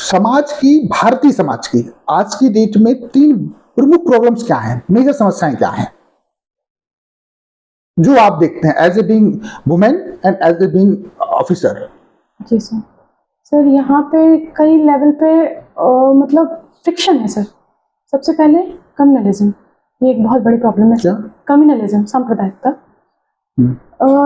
समाज की, भारतीय समाज की आज की डेट में 3 प्रमुख प्रॉब्लम्स क्या हैं, मेजर समस्याएं क्या हैं जो आप देखते हैं as a being women and as a being officer? जी सर। सर यहाँ पे कई लेवल पे मतलब फ्रिक्शन है सर। सबसे पहले कम्युनलिज्म, ये एक बहुत बड़ी प्रॉब्लम है। क्या? कम्युनलिज्म, सांप्रदायिकता।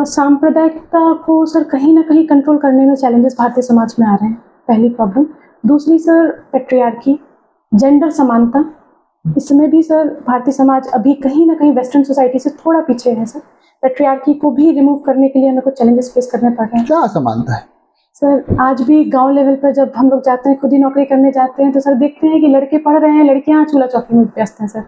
सांप्रदायिकता को सर कहीं ना कहीं कंट्रोल करने में चैलेंजेस भारतीय समाज में आ रहे हैं, पहली प्रॉब्लम। दूसरी सर पैट्रियार्की, जेंडर समानता, इसमें भी सर भारतीय समाज अभी कहीं ना कहीं वेस्टर्न सोसाइटी से थोड़ा पीछे है सर। पैट्रियार्की को भी रिमूव करने के लिए हमें कुछ चैलेंजेस फेस करने पड़ रहे हैं। क्या असमानता है सर? आज भी गांव लेवल पर जब हम लोग जाते हैं, खुद ही नौकरी करने जाते हैं, तो सर देखते हैं कि लड़के पढ़ रहे हैं, लड़कियां चूल्हा चौकी में व्यस्त हैं सर।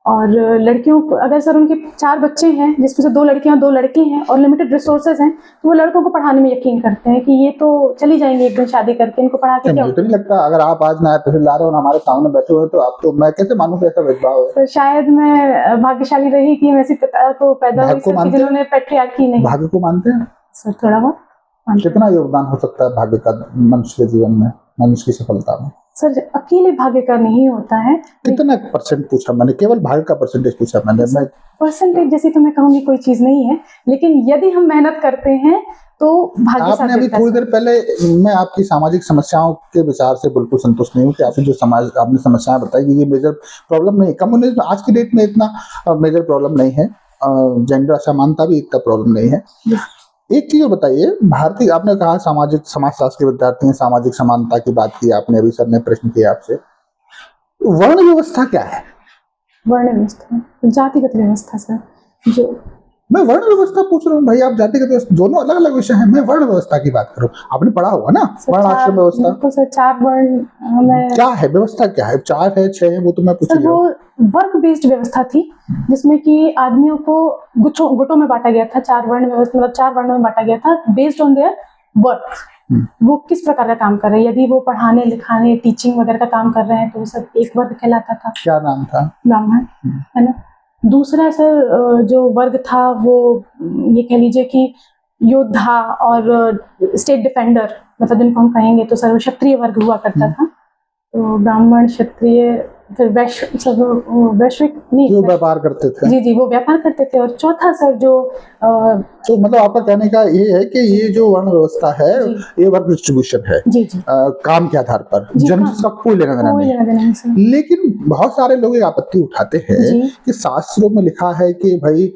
और लड़कियों को अगर सर उनके 4 बच्चे हैं जिसमें से 2 लड़कियां 2 लड़के हैं और लिमिटेड रिसोर्सेज हैं, तो वो लड़कों को पढ़ाने में यकीन करते हैं कि ये तो चली जाएंगे एक दिन शादी करके, इनको पढ़ा के क्या। मुझे तो नहीं लगता, अगर आप आज नया तहसीलदार हो और हमारे सामने बैठे हुए, तो आप तो, मैं कैसे मानूं कि ऐसा भेदभाव है? सर शायद मैं भाग्यशाली रही कि मैं ऐसी पिता को पैदा हुई सर जिन्होंने पैट्रियार्की नहीं। भाग्य को मानते हैं सर? थोड़ा बहुत। कितना योगदान हो सकता है भाग्य का मनुष्य के जीवन में, मनुष्य की सफलता में? सर अकेले भाग्य का नहीं होता है। कितना परसेंट पूछा मैंने? केवल भाग्य का परसेंटेज पूछा मैंने। मैं परसेंटेज जैसी तो मैं कहूँगी कोई चीज नहीं है, लेकिन यदि हम मेहनत करते हैं तो भाग्य साथ आपने अभी देता है थोड़ी सर। देर पहले, मैं आपकी सामाजिक समस्याओं के विचार से बिल्कुल संतुष्ट नहीं हूँ कि आपने जो समाज आपने समस्याएं बताई कि ये मेजर प्रॉब्लम नहीं, कम्युनिज्म आज की डेट में इतना मेजर प्रॉब्लम नहीं है, जेंडर असमानता भी इतना प्रॉब्लम नहीं है। एक चीज बताइए, भारतीय, आपने कहा सामाजिक समाजशास्त्र के विद्यार्थी हैं, सामाजिक समानता की बात की आपने, अभी सर ने प्रश्न किया आपसे, वर्ण व्यवस्था क्या है? वर्ण व्यवस्था, जातिगत व्यवस्था सर, जो मैं वर्ण व्यवस्था पूछ रहा हूँ भाई, आप जातिगत व्यवस्था, दोनों अलग अलग विषय हैं, मैं वर्ण व्यवस्था की बात करूँ, आपने पढ़ा होगा ना वर्ण आश्रम व्यवस्था। बिल्कुल सर, 4 वर्ण हमें, क्या है व्यवस्था, क्या है, 4 है 6 है, वो तो मैं पूछ सर रहा वो हूँ। वर्क बेस्ड व्यवस्था थी जिसमें कि आदमियों को गुटों में बांटा गया था। 4 वर्ण व्यवस्था मतलब 4 वर्णों में बांटा गया था बेस्ड ऑन देयर वर्क, वो किस प्रकार का काम कर रहे हैं। यदि वो पढ़ाने लिखाने टीचिंग वगैरह का काम कर रहे हैं तो वो सब एक वर्ग कहलाता था। क्या नाम था? ब्राह्मण, है ना। दूसरा सर जो वर्ग था वो ये कह लीजिए कि योद्धा और स्टेट डिफेंडर, मतलब जिनको हम कहेंगे तो सर क्षत्रिय वर्ग हुआ करता था। तो ब्राह्मण, क्षत्रिय, फिर वैश्विक नहीं, जो व्यापार करते थे। जी जी, वो व्यापार करते थे। और चौथा सर जो तो मतलब आपका कहने का ये है कि ये जो वर्ण व्यवस्था है ये वर्क डिस्ट्रीब्यूशन है, जी जी, काम के आधार पर, जी, जन्म हाँ। से कोई लेना देना कोई नहीं। लेना देना नहीं सर। लेकिन बहुत सारे लोग ये आपत्ति उठाते हैं जी। कि शास्त्रों में लिखा है कि भाई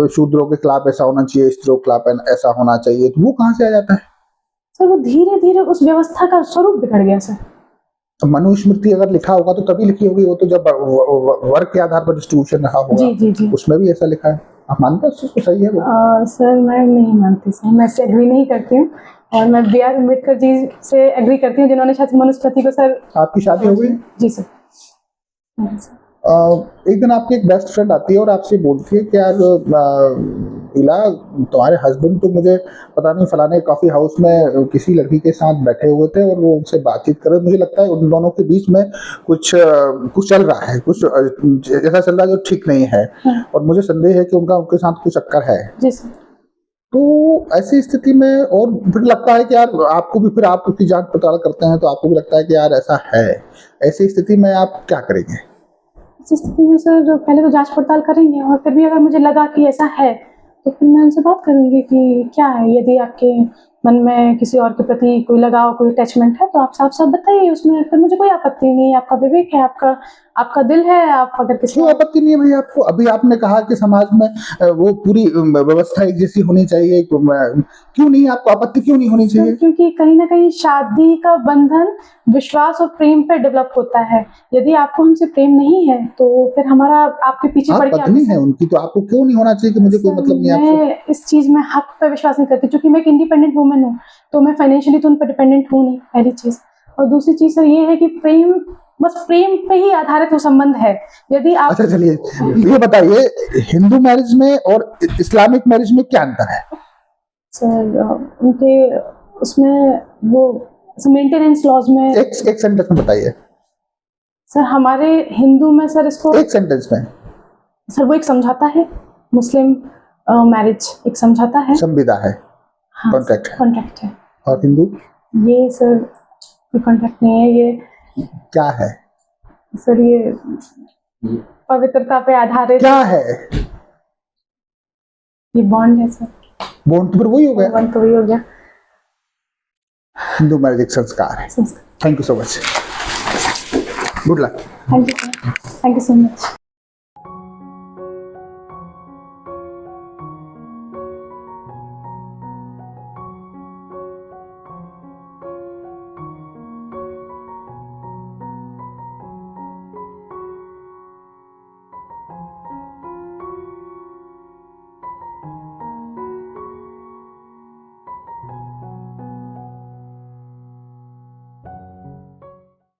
शूद्रों के खिलाफ ऐसा होना चाहिए, स्त्रियों के खिलाफ ऐसा होना चाहिए, तो वो कहाँ से आ जाता है? सर वो धीरे धीरे उस व्यवस्था का स्वरूप बिगड़ गया सर। तो मनुस्मृति अगर लिखा होगा तो तभी लिखी होगी, वो तो जब वर्ग के आधार पर डिस्ट्रीब्यूशन रहा होगा। जी जी जी, उसमें भी ऐसा लिखा है, आप मानते हैं उसको सही है वो? सर मैं नहीं मानती सर, मैं इससे एग्री नहीं करती हूँ। और मैं बी आर अम्बेडकर जी से एग्री करती हूँ जिन्होंने शायद मनुस्मृति को सर। आपकी शादी हो गई? जी सर। एक दिन आपकी एक बेस्ट फ्रेंड आती है और आपसे बोलती है कि यार इला, तुम्हारे हस्बैंड तो मुझे पता नहीं फलाने कॉफी हाउस में किसी लड़की के साथ बैठे हुए थे और वो उनसे बातचीत कर रहे, मुझे लगता है उन दोनों के बीच में कुछ चल रहा है, कुछ ऐसा चल रहा है जो ठीक नहीं है, और मुझे संदेह है कि उनके साथ कुछ चक्कर है। जी सर। तो ऐसी स्थिति में, और फिर लगता है कि यार आपको भी, फिर आप उसकी जांच पड़ताल करते हैं तो आपको भी लगता है कि यार ऐसा है, ऐसी स्थिति में आप क्या करेंगे? इस स्थिति में सर पहले तो जांच पड़ताल करेंगे और फिर भी अगर मुझे लगा कि ऐसा है तो फिर मैं उनसे बात करूंगी कि क्या है। यदि आपके मन में किसी और के प्रति कोई लगाव, कोई अटैचमेंट है तो आप साफ साफ बताइए, उसमें फिर मुझे कोई आपत्ति नहीं है। आपका विवेक है, आपका दिल है, आप अगर किसी क्यों आपत्ति नहीं है भाई आपको? अभी आपने कहा कि समाज में वो पूरी व्यवस्था एक जैसी होनी चाहिए, क्यों नहीं, आपको आपत्ति क्यों नहीं होनी चाहिए? क्योंकि कहीं ना कहीं शादी का बंधन विश्वास और प्रेम पे डेवलप होता है। यदि आपको हमसे प्रेम नहीं है तो फिर हमारा आपके पीछे पड़ के पत्नी है उनकी, तो आपको क्यों नहीं होना चाहिए कि मुझे कोई मतलब नहीं आपसे? मैं इस चीज में हक पे विश्वास नहीं करती, क्योंकि मैं एक इंडिपेंडेंट वुमन हूँ, तो मैं फाइनेंशियली तो उन पर डिपेंडेंट हूँ नहीं, पहली चीज। और दूसरी चीज सर ये है कि प्रेम, बस प्रेम पे ही आधारित वो संबंध है। यदि आप, अच्छा चलिए ये बताइए, हिंदू मैरिज में और इस्लामिक मैरिज में क्या अंतर है? सर उनके उसमें वो मेंटेनेंस लॉज में, एक सेंटेंस में बताइए सर हमारे हिंदू में सर इसको, एक सेंटेंस में। सर वो एक समझौता है, मुस्लिम मैरिज एक समझौता है, संविदा है, हाँ, कॉन्ट्रैक्ट है। कॉन्ट्रैक्ट है। और हिंदू ये सर कोई कॉन्ट्रैक्ट नहीं है, ये क्या है सर, ये पवित्रता पे आधारित क्या है? ये बॉन्ड है सर। बॉन्ड तो फिर वही हो गया, बॉन्ड तो वही हो गया। हिंदू मैरिज एक संस्कार है। Thank you so much, good luck. Thank you sir, thank you so much.